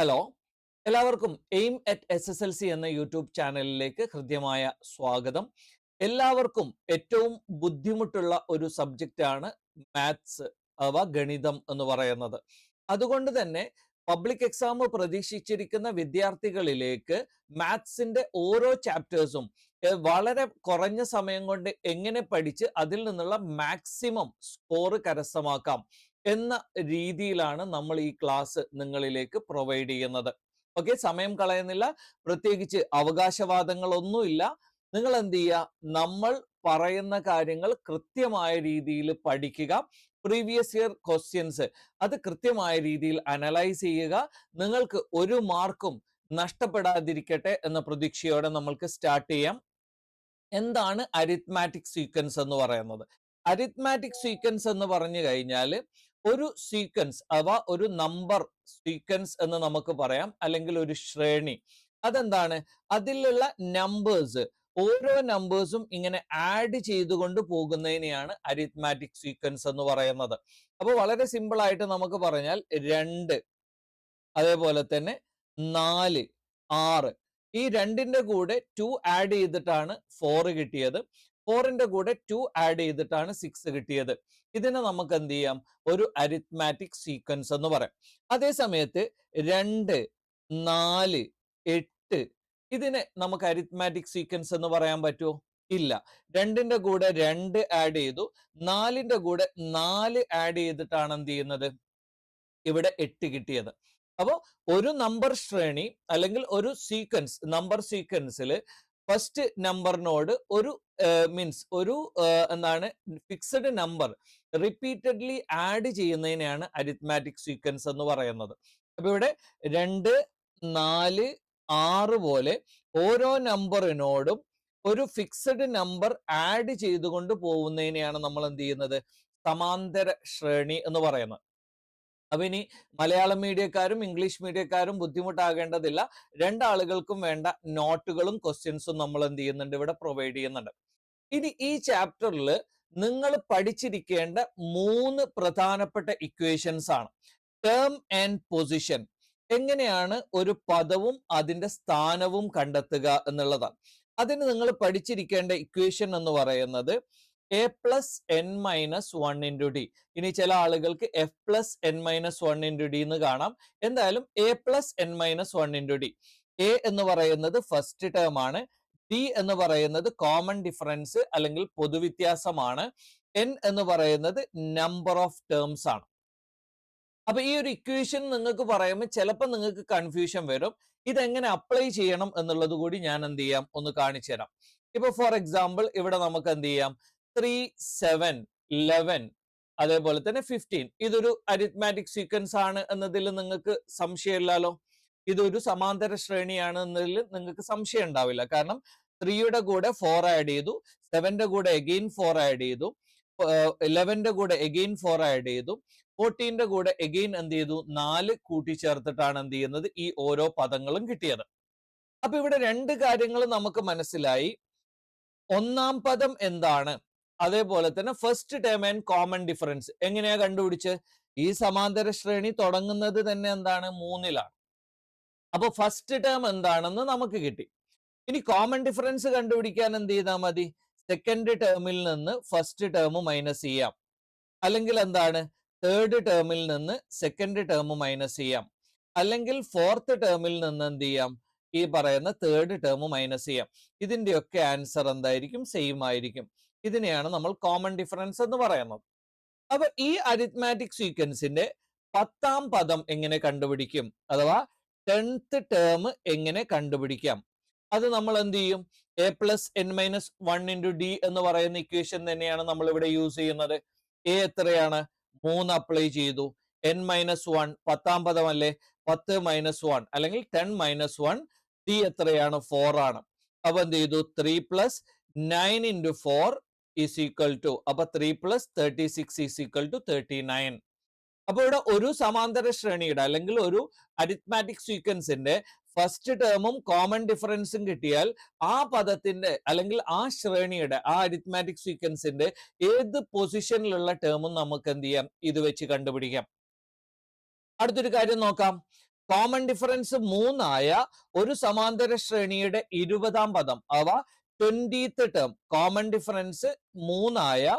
Hello, എല്ലാവർക്കും aim at SSLC എന്ന YouTube ചാനലിലേക്ക് ഹൃദ്യമായ സ്വാഗതം. എല്ലാവർക്കും ഏറ്റവും ബുദ്ധിമുട്ടുള്ള ഒരു സബ്ജക്റ്റാണ് മാത്സ് അഥവാ ഗണിതം എന്ന് പറയുന്നത്. അതുകൊണ്ട് തന്നെ പബ്ലിക് എക്സാം പ്രതീക്ഷിച്ചിരിക്കുന്ന വിദ്യാർത്ഥികളിലേക്ക് മാത്സിന്റെ ഓരോ ചാപ്റ്റേഴ്സും വളരെ കുറഞ്ഞ സമയം കൊണ്ട് എങ്ങനെ പഠിച്ച് അതിൽ നിന്നുള്ള മാക്സിമം സ്കോർ കരസ്ഥമാക്കാം എന്ന രീതിയിലാണ് നമ്മൾ ഈ ക്ലാസ് നിങ്ങളിലേക്ക് പ്രൊവൈഡ് ചെയ്യുന്നത്. ഓക്കെ, സമയം കളയുന്നില്ല, പ്രത്യേകിച്ച് അവകാശവാദങ്ങളൊന്നുമില്ല. നിങ്ങൾ എന്ത് ചെയ്യുക, നമ്മൾ പറയുന്ന കാര്യങ്ങൾ കൃത്യമായ രീതിയിൽ പഠിക്കുക, പ്രീവിയസ് ഇയർ ക്വസ്റ്റ്യൻസ് അത് കൃത്യമായ രീതിയിൽ അനലൈസ് ചെയ്യുക. നിങ്ങൾക്ക് ഒരു മാർക്കും നഷ്ടപ്പെടാതിരിക്കട്ടെ എന്ന പ്രതീക്ഷയോടെ നമ്മൾക്ക് സ്റ്റാർട്ട് ചെയ്യാം. എന്താണ് അരിത്മാറ്റിക് സീക്വൻസ് എന്ന് പറയുന്നത്? അരിത്മാറ്റിക് സീക്വൻസ് എന്ന് പറഞ്ഞു കഴിഞ്ഞാൽ ഒരു സീക്വൻസ് അഥവാ ഒരു നമ്പർ സീക്വൻസ് എന്ന് നമുക്ക് പറയാം, അല്ലെങ്കിൽ ഒരു ശ്രേണി. അതെന്താണ്? അതിലുള്ള നമ്പേഴ്സ്, ഓരോ നമ്പേഴ്സും ഇങ്ങനെ ആഡ് ചെയ്തുകൊണ്ട് പോകുന്നതിനെയാണ് അരിത്മാറ്റിക് സീക്വൻസ് എന്ന് പറയുന്നത്. അപ്പോൾ വളരെ സിമ്പിൾ ആയിട്ട് നമുക്ക് പറഞ്ഞാൽ 2, അതേപോലെ തന്നെ 4, 6, ഈ 2ന്റെ കൂടെ 2 ആഡ് ചെയ്തിട്ടാണ് 4 കിട്ടിയത്. 4ന്റെ കൂടെ 2 ആഡ് ചെയ്തിട്ടാണ് 6 കിട്ടിയത്. ഇതിനെ നമുക്ക് എന്ത് ചെയ്യാം? ഒരു അരിത്മാറ്റിക് സീക്വൻസ് എന്ന് പറയാം. അതേ സമയത്ത് 2, 4, 8 ഇതിനെ നമുക്ക് അരിത്മാറ്റിക് സീക്വൻസ് എന്ന് പറയാൻ പറ്റുമോ? ഇല്ല. 2ന്റെ കൂടെ 2 ആഡ് ചെയ്തു, 4ന്റെ കൂടെ 4 ആഡ് ചെയ്തിട്ടാണ് എന്ത് ചെയ്യുന്നത്? ഇവിടെ 8 കിട്ടിയത്. അപ്പോൾ ഒരു നമ്പർ ശ്രേണി അല്ലെങ്കിൽ ഒരു സീക്വൻസ്, നമ്പർ സീക്വൻസിൽ ഫസ്റ്റ് നമ്പറിനോട് ഒരു മീൻസ് ഒരു എന്താണ് ഫിക്സഡ് നമ്പർ റിപ്പീറ്റഡ്ലി ആഡ് ചെയ്യുന്നതിനെയാണ് അരിത്മാറ്റിക് സീക്വൻസ് എന്ന് പറയുന്നത്. അപ്പൊ ഇവിടെ 2, 4, 6 പോലെ ഓരോ നമ്പറിനോടും ഒരു ഫിക്സഡ് നമ്പർ ആഡ് ചെയ്തുകൊണ്ട് പോകുന്നതിനെയാണ് നമ്മൾ എന്ത് ചെയ്യുന്നത്? സമാന്തര ശ്രേണി എന്ന് പറയുന്നത്. അപ്പൊ ഇനി മലയാളം മീഡിയക്കാരും ഇംഗ്ലീഷ് മീഡിയക്കാരും ബുദ്ധിമുട്ടാകേണ്ടതില്ല. രണ്ടാളുകൾക്കും വേണ്ട നോട്ടുകളും ക്വസ്റ്റ്യൻസും നമ്മൾ എന്ത് ചെയ്യുന്നുണ്ട്? ഇവിടെ പ്രൊവൈഡ് ചെയ്യുന്നുണ്ട്. ഇനി ഈ ചാപ്റ്ററിൽ നിങ്ങൾ പഠിച്ചിരിക്കേണ്ട 3 പ്രധാനപ്പെട്ട ഇക്വേഷൻസ് ആണ്. ടേം ആൻഡ് പൊസിഷൻ, എങ്ങനെയാണ് ഒരു പദവും അതിന്റെ സ്ഥാനവും കണ്ടെത്തുക എന്നുള്ളതാണ്. അതിന് നിങ്ങൾ പഠിച്ചിരിക്കേണ്ട ഇക്വേഷൻ എന്ന് പറയുന്നത് a plus n minus 1 into D. ഇനി ചില ആളുകൾക്ക് F plus n minus 1 into D എന്ന് കാണാം. എന്തായാലും A plus n minus 1 into D. A എന്ന് പറയുന്നത് ഫസ്റ്റ് ടേം ആണ്. ഡി എന്ന് പറയുന്നത് കോമൺ ഡിഫറൻസ് അല്ലെങ്കിൽ പൊതുവ്യത്യാസമാണ്. എൻ എന്ന് പറയുന്നത് നമ്പർ ഓഫ് ടേംസ് ആണ്. അപ്പൊ ഈ ഒരു ഇക്വേഷൻ നിങ്ങൾക്ക് പറയുമ്പോൾ ചിലപ്പോൾ നിങ്ങൾക്ക് കൺഫ്യൂഷൻ വരും. ഇതെങ്ങനെ അപ്ലൈ ചെയ്യണം എന്നുള്ളത് കൂടി ഞാൻ എന്ത് ചെയ്യാം? ഒന്ന് കാണിച്ചു തരാം. ഇപ്പൊ ഫോർ എക്സാമ്പിൾ ഇവിടെ നമുക്ക് എന്ത് ചെയ്യാം? 3, 7, 11, അതേപോലെ തന്നെ 15 ഇതൊരു അരിത്മാറ്റിക് സീക്വൻസ് ആണ് എന്നതിൽ നിങ്ങൾക്ക് സംശയമില്ലല്ലോ. ഇതൊരു സമാന്തര ശ്രേണിയാണ് എന്നതിൽ നിങ്ങൾക്ക് സംശയം ഉണ്ടാവില്ല. കാരണം 3യുടെ കൂടെ 4 ആഡ് ചെയ്തു, 7ന്റെ കൂടെ അഗെയിൻ 4 ആഡ് ചെയ്തു, 11ന്റെ കൂടെ അഗെയിൻ 4 ആഡ് ചെയ്തു, 14ന്റെ കൂടെ അഗെയിൻ എന്ത് ചെയ്തു? 4 കൂട്ടിച്ചേർത്തിട്ടാണ് എന്ത് ചെയ്യുന്നത്? ഈ ഓരോ പദങ്ങളും കിട്ടിയത്. അപ്പൊ ഇവിടെ 2 കാര്യങ്ങൾ നമുക്ക് മനസ്സിലായി. ഒന്നാം പദം എന്താണ്, അതേപോലെ തന്നെ first term and common difference എങ്ങനെയാ കണ്ടുപിടിച്ച്? ഈ സമാന്തര ശ്രേണി തുടങ്ങുന്നത് തന്നെ എന്താണ്? 3ലാണ്. അപ്പൊ ഫസ്റ്റ് ടേം എന്താണെന്ന് നമുക്ക് കിട്ടി. ഇനി കോമൺ ഡിഫറൻസ് കണ്ടുപിടിക്കാൻ എന്ത് ചെയ്താൽ മതി? സെക്കൻഡ് ടേമിൽ നിന്ന് ഫസ്റ്റ് ടേം മൈനസ് ചെയ്യാം, അല്ലെങ്കിൽ എന്താണ് തേർഡ് ടേമിൽ നിന്ന് സെക്കൻഡ് ടേം മൈനസ് ചെയ്യാം, അല്ലെങ്കിൽ ഫോർത്ത് ടേമിൽ നിന്ന് എന്ത് ചെയ്യാം? ഈ പറയുന്ന തേർഡ് ടേം മൈനസ് ചെയ്യാം. ഇതിന്റെയൊക്കെ ആൻസർ എന്തായിരിക്കും? സെയിം ആയിരിക്കും. ഇതിനെയാണ് നമ്മൾ കോമൺ ഡിഫറൻസ് എന്ന് പറയുന്നത്. അപ്പൊ ഈ അരിത്മാറ്റിക് സീക്വൻസിന്റെ 10ാം പദം എങ്ങനെ കണ്ടുപിടിക്കും, അഥവാ 10th ടേം എങ്ങനെ കണ്ടുപിടിക്കാം? അത് നമ്മൾ എന്ത് ചെയ്യും? A plus n minus 1 into D എന്ന് പറയുന്ന ഇക്വേഷൻ തന്നെയാണ് നമ്മൾ ഇവിടെ യൂസ് ചെയ്യുന്നത്. എ എത്രയാണ്? 3 അപ്ലൈ ചെയ്തു. എൻ മൈനസ് 1 10ാം പദം അല്ലേ? 10 മൈനസ് 1 അല്ലെങ്കിൽ 10 മൈനസ് 1. ഡി എത്രയാണ്? 4 ആണ്. അപ്പൊ എന്ത് ചെയ്തു? 3 plus 9 into 4 is equal to, അപ്പൊ 3 പ്ലസ് 36 ഈസ് ഈക്വൽ ടു 39. അപ്പൊ ഇവിടെ ഒരു സമാന്തര ശ്രേണിയുടെ അല്ലെങ്കിൽ ഒരു അരിത്മാറ്റിക് സീക്വൻസിന്റെ ഫസ്റ്റ് ടേമും കോമൺ ഡിഫറൻസും കിട്ടിയാൽ ആ പദത്തിന്റെ അല്ലെങ്കിൽ ആ ശ്രേണിയുടെ ആ അരിത്മാറ്റിക് സീക്വൻസിന്റെ ഏത് പൊസിഷനിലുള്ള ടേമും നമുക്ക് എന്ത് ചെയ്യാം? ഇത് വെച്ച് കണ്ടുപിടിക്കാം. അടുത്തൊരു കാര്യം നോക്കാം. കോമൺ ഡിഫറൻസ് 3 ആയ ഒരു സമാന്തര ശ്രേണിയുടെ 20ാം പദം അഥവാ 20th ടേം, കോമൺ ഡിഫറൻസ് 3 ആയ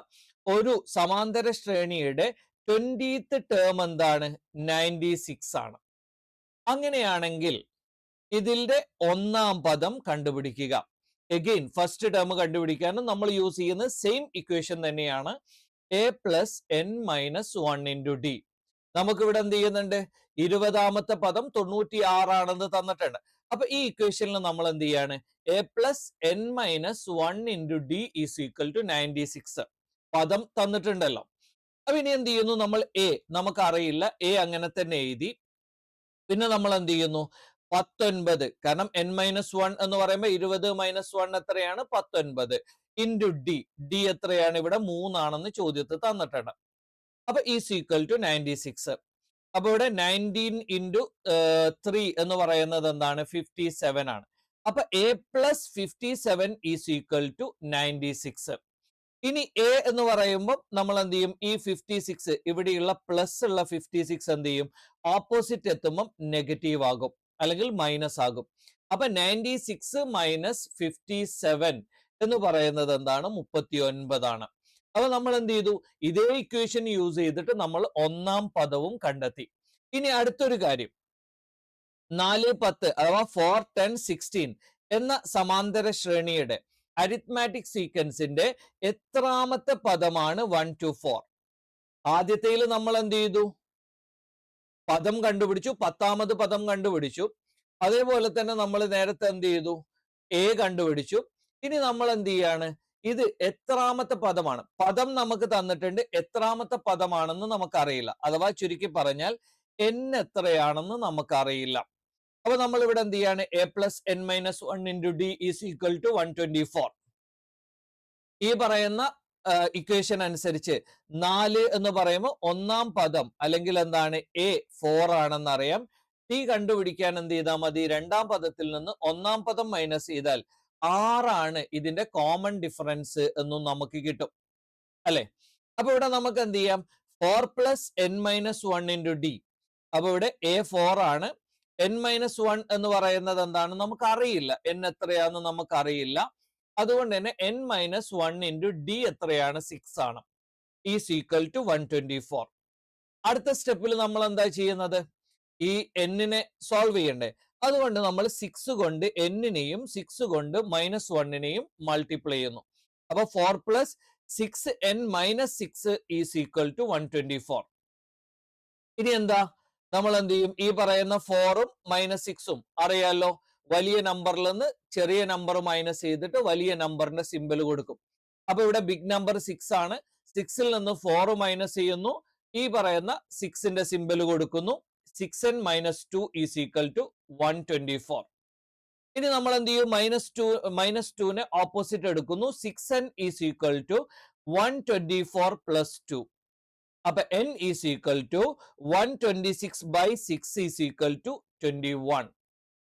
ഒരു സമാന്തര ശ്രേണിയുടെ 20th ടേം എന്താണ്? 96 ആണ്. അങ്ങനെയാണെങ്കിൽ ഇതിന്റെ ഒന്നാം പദം കണ്ടുപിടിക്കുക. എഗെയിൻ ഫസ്റ്റ് ടേം കണ്ടുപിടിക്കാനും നമ്മൾ യൂസ് ചെയ്യുന്ന സെയിം ഇക്വേഷൻ തന്നെയാണ്, a plus n minus 1 into D. നമുക്ക് ഇവിടെ എന്ത് ചെയ്യുന്നുണ്ട്? 20ാമത്തെ പദം 96 ആണെന്ന് തന്നിട്ടുണ്ട്. അപ്പൊ ഈ ഇക്വേഷനിൽ നമ്മൾ എന്ത് ചെയ്യാണ്? a plus n minus 1 into d is equal to 96 പദം തന്നിട്ടുണ്ടല്ലോ. അപ്പൊ ഇനി എന്ത് ചെയ്യുന്നു? നമ്മൾ a നമുക്കറിയില്ല, a അങ്ങനെ തന്നെ എഴുതി. പിന്നെ നമ്മൾ എന്ത് ചെയ്യുന്നു? 19, കാരണം n മൈനസ് 1 എന്ന് പറയുമ്പോൾ 20 മൈനസ് 1 എത്രയാണ്? 19 ഇൻറ്റു ഡി. ഡി എത്രയാണ്? ഇവിടെ 3 ആണെന്ന് ചോദ്യത്തിൽ തന്നിട്ടുണ്ട്. അപ്പൊ ഈസ് ഈക്വൽ ടു 96. അപ്പൊ ഇവിടെ 19 ഇൻറ്റു 3 എന്ന് പറയുന്നത് എന്താണ്? 57 ആണ്. അപ്പൊ a plus 57 is equal to 96. ഇനി a എന്ന് പറയുമ്പോൾ നമ്മൾ എന്ത് ചെയ്യും? ഈ 56 ഇവിടെയുള്ള പ്ലസ് ഉള്ള 56 എന്ത് ചെയ്യും? ഓപ്പോസിറ്റ് എത്തുമ്പോൾ നെഗറ്റീവ് ആകും, അല്ലെങ്കിൽ മൈനസ് ആകും. അപ്പൊ 96 മൈനസ് 57 എന്ന് പറയുന്നത് എന്താണ്? 39 ആണ്. അപ്പൊ നമ്മൾ എന്ത് ചെയ്തു? ഇതേ ഇക്വേഷൻ യൂസ് ചെയ്തിട്ട് നമ്മൾ ഒന്നാം പദവും കണ്ടെത്തി. ഇനി അടുത്തൊരു കാര്യം, 4, 10 അഥവാ 4, 10, 16 എന്ന സമാന്തര ശ്രേണിയുടെ അരിത്മാറ്റിക് സീക്വൻസിന്റെ എത്രാമത്തെ പദമാണ് 1 to 4? ആദ്യത്തേൽ നമ്മൾ എന്ത് ചെയ്തു? പദം കണ്ടുപിടിച്ചു, 10ാമത് പദം കണ്ടുപിടിച്ചു. അതേപോലെ തന്നെ നമ്മൾ നേരത്തെ എന്ത് ചെയ്തു? a കണ്ടുപിടിച്ചു. ഇനി നമ്മൾ എന്ത് ചെയ്യാണ്? ഇത് എത്രാമത്തെ പദമാണ്? പദം നമുക്ക് തന്നിട്ടുണ്ട്, എത്രാമത്തെ പദമാണെന്ന് നമുക്കറിയില്ല. അഥവാ ചുരുക്കി പറഞ്ഞാൽ n എത്രയാണെന്ന് നമുക്കറിയില്ല. അപ്പൊ നമ്മൾ ഇവിടെ എന്ത് ചെയ്യാണ്? a plus n minus 1 into d is equal to 124. ഈ പറയുന്ന ഇക്വേഷൻ അനുസരിച്ച് 4 എന്ന് പറയുമ്പോൾ ഒന്നാം പദം അല്ലെങ്കിൽ എന്താണ്? a 4 ആണെന്ന് അറിയാം. t കണ്ടുപിടിക്കാൻ എന്ത് ചെയ്താൽ മതി? രണ്ടാം പദത്തിൽ നിന്ന് ഒന്നാം പദം മൈനസ് ചെയ്താൽ 6 ആണ് ഇതിന്റെ കോമൺ ഡിഫറൻസ് എന്നും നമുക്ക് കിട്ടും, അല്ലെ? അപ്പൊ ഇവിടെ നമുക്ക് എന്ത് ചെയ്യാം? 4 plus n minus 1 into D. അപ്പൊ ഇവിടെ a 4 ആണ്. n മൈനസ് 1 എന്ന് പറയുന്നത് എന്താണ്? നമുക്ക് അറിയില്ല. n എത്രയാന്ന് നമുക്ക് അറിയില്ല. അതുകൊണ്ട് തന്നെ n മൈനസ് 1 ഇൻറ്റു ഡി എത്രയാണ്? 6 ആണ്. Is equal to 124. അടുത്ത സ്റ്റെപ്പിൽ നമ്മൾ എന്താ ചെയ്യുന്നത്? ഈ n-നെ സോൾവ് ചെയ്യണ്ടേ? അതുകൊണ്ട് നമ്മൾ 6 കൊണ്ട് n-നെയും 6 കൊണ്ട് മൈനസ് 1-നെയും മൾട്ടിപ്ലൈ ചെയ്യുന്നു. അപ്പൊ 4 plus 6n minus 6 is equal to 124. ഇനി എന്താ? നമ്മൾ എന്ത് ചെയ്യും? ഈ പറയുന്ന 4ഉം മൈനസ് 6ഉം അറിയാലോ, വലിയ നമ്പറിൽ നിന്ന് ചെറിയ നമ്പർ മൈനസ് ചെയ്തിട്ട് വലിയ നമ്പറിന്റെ സിമ്പൽ കൊടുക്കും. അപ്പൊ ഇവിടെ ബിഗ് നമ്പർ 6 ആണ്. 6ൽ നിന്ന് 4 മൈനസ് ചെയ്യുന്നു, ഈ പറയുന്ന 6ന്റെ സിമ്പൽ കൊടുക്കുന്നു. 6n minus 2 is equal to 124. ഇനി നമ്മൾ എന്ത് ചെയ്യും? മൈനസ് 2നെ ഓപ്പോസിറ്റ് എടുക്കുന്നു. 6n is equal to 124 plus 2. അപ്പൊ n is equal to 126 by 6 is equal to 21.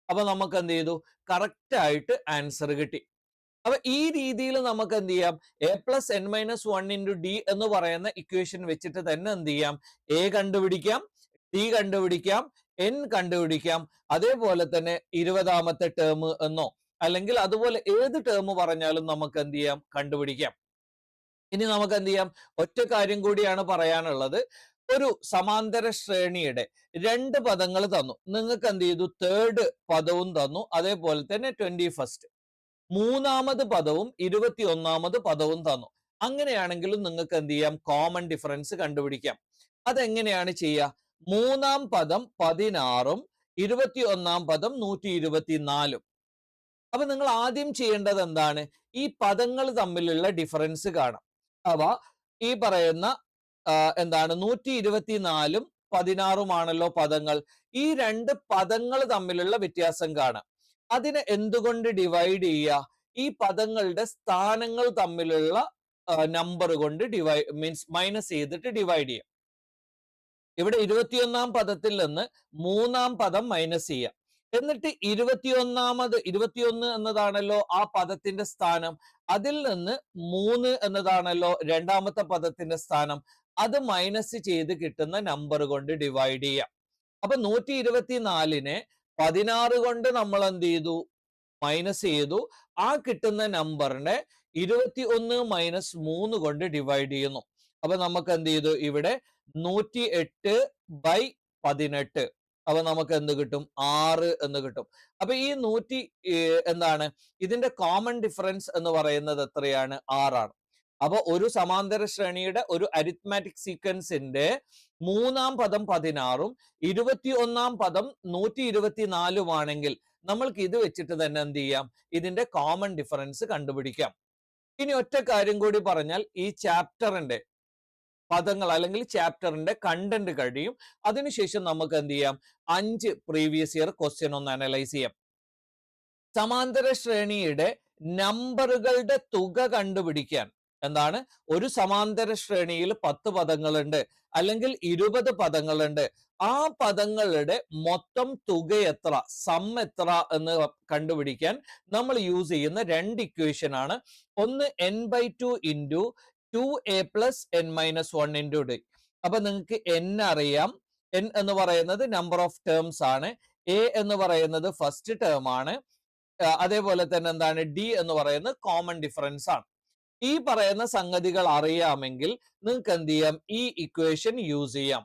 അപ്പൊ നമുക്ക് എന്ത് ചെയ്തു? കറക്റ്റ് ആയിട്ട് ആൻസർ കിട്ടി. അപ്പൊ ഈ രീതിയിൽ നമുക്ക് എന്ത് ചെയ്യാം? a plus n minus 1 into D എന്ന് പറയുന്ന ഇക്വേഷൻ വെച്ചിട്ട് തന്നെ എന്ത് ചെയ്യാം? a കണ്ടുപിടിക്കാം, d കണ്ടുപിടിക്കാം, n കണ്ടുപിടിക്കാം. അതേപോലെ തന്നെ 20ാമത്തെ ടേം എന്നോ അല്ലെങ്കിൽ അതുപോലെ ഏത് ടേം പറഞ്ഞാലും നമുക്ക് എന്ത് ചെയ്യാം? കണ്ടുപിടിക്കാം. ഇനി നമുക്ക് എന്ത് ചെയ്യാം? ഒറ്റ കാര്യം കൂടിയാണ് പറയാനുള്ളത്. ഒരു സമാന്തര ശ്രേണിയുടെ 2 പദങ്ങൾ തന്നു. നിങ്ങൾക്ക് എന്ത് ചെയ്തു? തേർഡ് പദവും തന്നു, അതേപോലെ തന്നെ 21st. 3ാമത് പദവും 21ാമത് പദവും തന്നു. അങ്ങനെയാണെങ്കിലും നിങ്ങൾക്ക് എന്ത് ചെയ്യാം? കോമൺ ഡിഫറൻസ് കണ്ടുപിടിക്കാം. അതെങ്ങനെയാണ് ചെയ്യുക? 3ാം പദം 16ഉം 21ാം പദം 124ഉം. അപ്പൊ നിങ്ങൾ ആദ്യം ചെയ്യേണ്ടത് എന്താണ്? ഈ പദങ്ങൾ തമ്മിലുള്ള ഡിഫറൻസ് കാണാം. അവ ഈ പറയുന്ന എന്താണ് 124ഉം 16ഉമാണല്ലോ പദങ്ങൾ. ഈ 2 പദങ്ങൾ തമ്മിലുള്ള വ്യത്യാസം കാണാം. അതിനെ എന്തുകൊണ്ട് ഡിവൈഡ് ചെയ്യുക? ഈ പദങ്ങളുടെ സ്ഥാനങ്ങൾ തമ്മിലുള്ള നമ്പർ കൊണ്ട് മീൻസ് മൈനസ് ചെയ്തിട്ട് ഡിവൈഡ് ചെയ്യാം. ഇവിടെ 21ാം പദത്തിൽ നിന്ന് 3ാം പദം മൈനസ് ചെയ്യാം. എന്നിട്ട് 21 എന്നതാണല്ലോ ആ പദത്തിന്റെ സ്ഥാനം. അതിൽ നിന്ന് 3 എന്നതാണല്ലോ രണ്ടാമത്തെ പദത്തിന്റെ സ്ഥാനം. അത് മൈനസ് ചെയ്ത് കിട്ടുന്ന നമ്പർ കൊണ്ട് ഡിവൈഡ് ചെയ്യാം. അപ്പൊ 124നെ 16 കൊണ്ട് നമ്മൾ എന്ത് ചെയ്തു? മൈനസ് ചെയ്തു. ആ കിട്ടുന്ന നമ്പറിനെ 21 മൈനസ് 3 കൊണ്ട് ഡിവൈഡ് ചെയ്യുന്നു. അപ്പൊ നമുക്ക് എന്ത് ചെയ്തു? ഇവിടെ 108/18. അപ്പൊ നമുക്ക് എന്ത് കിട്ടും? 6 എന്ന് കിട്ടും. അപ്പൊ ഈ എന്താണ് ഇതിന്റെ കോമൺ ഡിഫറൻസ് എന്ന് പറയുന്നത് എത്രയാണ്? 6 ആണ്. അപ്പൊ ഒരു സമാന്തര ശ്രേണിയുടെ ഒരു അരിത്മാറ്റിക് സീക്വൻസിന്റെ മൂന്നാം പദം 16ഉം 21ാം പദം 124ഉമാണെങ്കിൽ നമ്മൾക്ക് ഇത് വെച്ചിട്ട് തന്നെ എന്ത് ചെയ്യാം? ഇതിന്റെ കോമൺ ഡിഫറൻസ് കണ്ടുപിടിക്കാം. ഇനി ഒറ്റ കാര്യം കൂടി പറഞ്ഞാൽ ഈ ചാപ്റ്ററിന്റെ പദങ്ങൾ അല്ലെങ്കിൽ ചാപ്റ്ററിന്റെ കണ്ടന്റ് കഴിയും. അതിനുശേഷം നമുക്ക് എന്ത് ചെയ്യാം? 5 പ്രീവിയസ് ഇയർ ക്വസ്റ്റ്യൻ ഒന്ന് അനലൈസ് ചെയ്യാം. സമാന്തര ശ്രേണിയുടെ നമ്പറുകളുടെ തുക കണ്ടുപിടിക്കാൻ എന്താണ്? ഒരു സമാന്തര ശ്രേണിയിൽ 10 പദങ്ങളുണ്ട് അല്ലെങ്കിൽ 20 പദങ്ങളുണ്ട്. ആ പദങ്ങളുടെ മൊത്തം തുക എത്ര, സം എത്ര എന്ന് കണ്ടുപിടിക്കാൻ നമ്മൾ യൂസ് ചെയ്യുന്ന രണ്ട് ഇക്വേഷൻ ആണ്. ഒന്ന് n/2 into 2a plus n-1 into d. അപ്പൊ നിങ്ങൾക്ക് n അറിയാം. n എന്ന് പറയുന്നത് നമ്പർ ഓഫ് ടേംസ് ആണ്. a എന്ന് പറയുന്നത് ഫസ്റ്റ് ടേം ആണ്. അതേപോലെ തന്നെ എന്താണ്? d എന്ന് പറയുന്നത് കോമൺ ഡിഫറൻസ് ആണ്. ഈ പറയുന്ന സംഗതികൾ അറിയാമെങ്കിൽ നിങ്ങൾക്ക് എന്ത് ചെയ്യാം? ഈ ഇക്വേഷൻ യൂസ് ചെയ്യാം.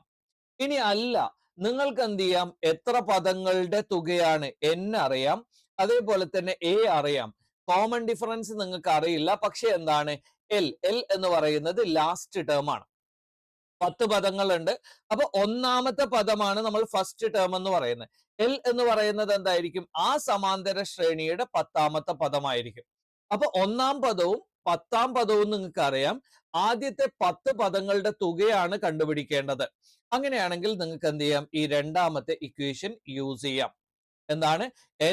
ഇനി അല്ല, നിങ്ങൾക്ക് എന്ത് ചെയ്യാം? എത്ര പദങ്ങളുടെ തുകയാണ് n അറിയാം, അതേപോലെ തന്നെ a അറിയാം. കോമൺ ഡിഫറൻസ് നിങ്ങൾക്ക് അറിയില്ല. പക്ഷെ എന്താണ്? l എന്ന് പറയുന്നത് ലാസ്റ്റ് ടേം ആണ്. 10 പദങ്ങളുണ്ട്. അപ്പൊ ഒന്നാമത്തെ പദമാണ് നമ്മൾ ഫസ്റ്റ് ടേം എന്ന് പറയുന്നത്. l എന്ന് പറയുന്നത് എന്തായിരിക്കും? ആ സമാന്തര ശ്രേണിയുടെ 10ാമത്തെ പദമായിരിക്കും. അപ്പൊ ഒന്നാം പദവും 10ാം പദവും നിങ്ങൾക്ക് അറിയാം. ആദ്യത്തെ 10 പദങ്ങളുടെ തുകയാണ് കണ്ടുപിടിക്കേണ്ടത്. അങ്ങനെയാണെങ്കിൽ നിങ്ങൾക്ക് എന്ത് ചെയ്യാം? ഈ രണ്ടാമത്തെ ഇക്വേഷൻ യൂസ് ചെയ്യാം. എന്താണ്?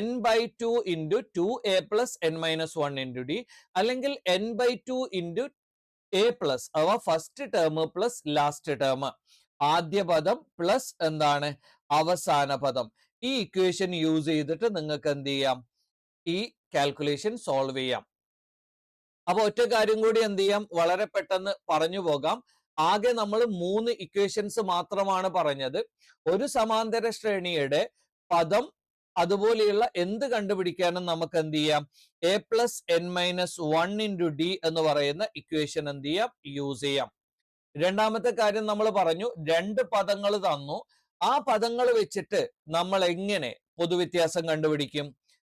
n/2 into 2a plus n-1 into d, അല്ലെങ്കിൽ n/2 ഇൻറ്റു a പ്ലസ് അഥവാ first term plus last term, ആദ്യ പദം പ്ലസ് എന്താണ്? അവസാന പദം. ഈ ഇക്വേഷൻ യൂസ് ചെയ്തിട്ട് നിങ്ങൾക്ക് എന്ത് ചെയ്യാം? ഈ കാൽക്കുലേഷൻ സോൾവ് ചെയ്യാം. അപ്പൊ ഒറ്റ കാര്യം കൂടി എന്ത് ചെയ്യാം? വളരെ പെട്ടെന്ന് പറഞ്ഞു പോകാം. ആകെ നമ്മൾ 3 ഇക്വേഷൻസ് മാത്രമാണ് പറഞ്ഞത്. ഒരു സമാന്തര ശ്രേണിയുടെ പദം അതുപോലെയുള്ള എന്ത് കണ്ടുപിടിക്കാനും നമുക്ക് എന്ത് ചെയ്യാം? a plus n-1 into d എന്ന് പറയുന്ന ഇക്വേഷൻ എന്ത് ചെയ്യാം? യൂസ് ചെയ്യാം. രണ്ടാമത്തെ കാര്യം നമ്മൾ പറഞ്ഞു, 2 പദങ്ങൾ തന്നു. ആ പദങ്ങൾ വെച്ചിട്ട് നമ്മൾ എങ്ങനെ പൊതുവ്യത്യാസം കണ്ടുപിടിക്കും?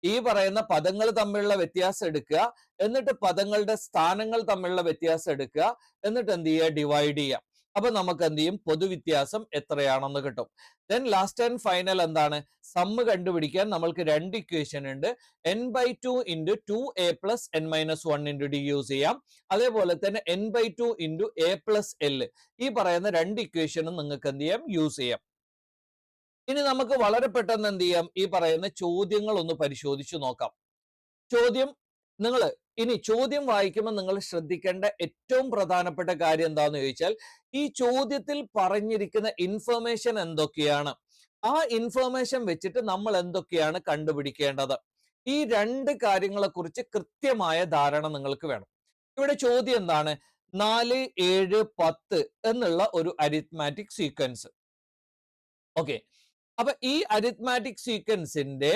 ഈ പറയുന്ന പദങ്ങൾ തമ്മിലുള്ള വ്യത്യാസം എടുക്കുക, എന്നിട്ട് പദങ്ങളുടെ സ്ഥാനങ്ങൾ തമ്മിലുള്ള വ്യത്യാസം എടുക്കുക, എന്നിട്ട് എന്ത് ചെയ്യുക? ഡിവൈഡ് ചെയ്യുക. അപ്പൊ നമുക്ക് എന്ത് ചെയ്യും? പൊതുവ്യത്യാസം എത്രയാണെന്ന് കിട്ടും. ദെൻ ലാസ്റ്റ് ആൻഡ് ഫൈനൽ എന്താണ്? സമ്മ് കണ്ടുപിടിക്കാൻ നമ്മൾക്ക് രണ്ട് ഇക്വേഷൻ ഉണ്ട്. n/2 into 2a plus n-1 into d use ചെയ്യാം. അതേപോലെ തന്നെ n/2 into a plus l. ഈ പറയുന്ന രണ്ട് ഇക്വേഷനും നിങ്ങൾക്ക് എന്ത് ചെയ്യാം? യൂസ് ചെയ്യാം. ഇനി നമുക്ക് വളരെ പെട്ടെന്ന് എന്ത് ചെയ്യാം? ഈ പറയുന്ന ചോദ്യങ്ങൾ ഒന്ന് പരിശോധിച്ചു നോക്കാം. ചോദ്യം വായിക്കുമ്പോൾ നിങ്ങൾ ശ്രദ്ധിക്കേണ്ട ഏറ്റവും പ്രധാനപ്പെട്ട കാര്യം എന്താണെന്ന് ചോദിച്ചാൽ, ഈ ചോദ്യത്തിൽ പറഞ്ഞിരിക്കുന്ന ഇൻഫർമേഷൻ എന്തൊക്കെയാണ്, ആ ഇൻഫർമേഷൻ വെച്ചിട്ട് നമ്മൾ എന്തൊക്കെയാണ് കണ്ടുപിടിക്കേണ്ടത്, ഈ രണ്ട് കാര്യങ്ങളെ കുറിച്ച് കൃത്യമായ ധാരണ നിങ്ങൾക്ക് വേണം. ഇവിടെ ചോദ്യം എന്താണ്? 4, 7, 10 എന്നുള്ള ഒരു അരിത്മാറ്റിക് സീക്വൻസ്. ഓക്കെ, അപ്പൊ ഈ അരിത്മാറ്റിക് സീക്വൻസിന്റെ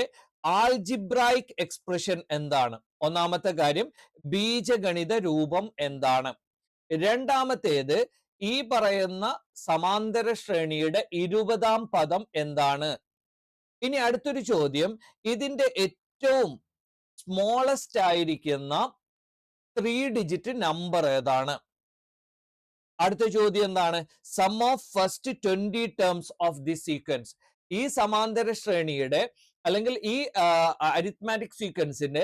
ആൾജിബ്രായിക് എക്സ്പ്രഷൻ എന്താണ്? ഒന്നാമത്തെ കാര്യം, ബീജഗണിത രൂപം എന്താണ്? രണ്ടാമത്തേത്, ഈ പറയുന്ന സമാന്തര ശ്രേണിയുടെ 20ാം പദം എന്താണ്? ഇനി അടുത്തൊരു ചോദ്യം, ഇതിന്റെ ഏറ്റവും സ്മോളസ്റ്റ് ആയിരിക്കുന്ന 3 ഡിജിറ്റ് നമ്പർ ഏതാണ്? അടുത്ത ചോദ്യം എന്താണ്? Sum of first 20 terms of the sequence. ഈ സമാന്തര ശ്രേണിയുടെ അല്ലെങ്കിൽ ഈ അരിത്മാറ്റിക് സീക്വൻസിന്റെ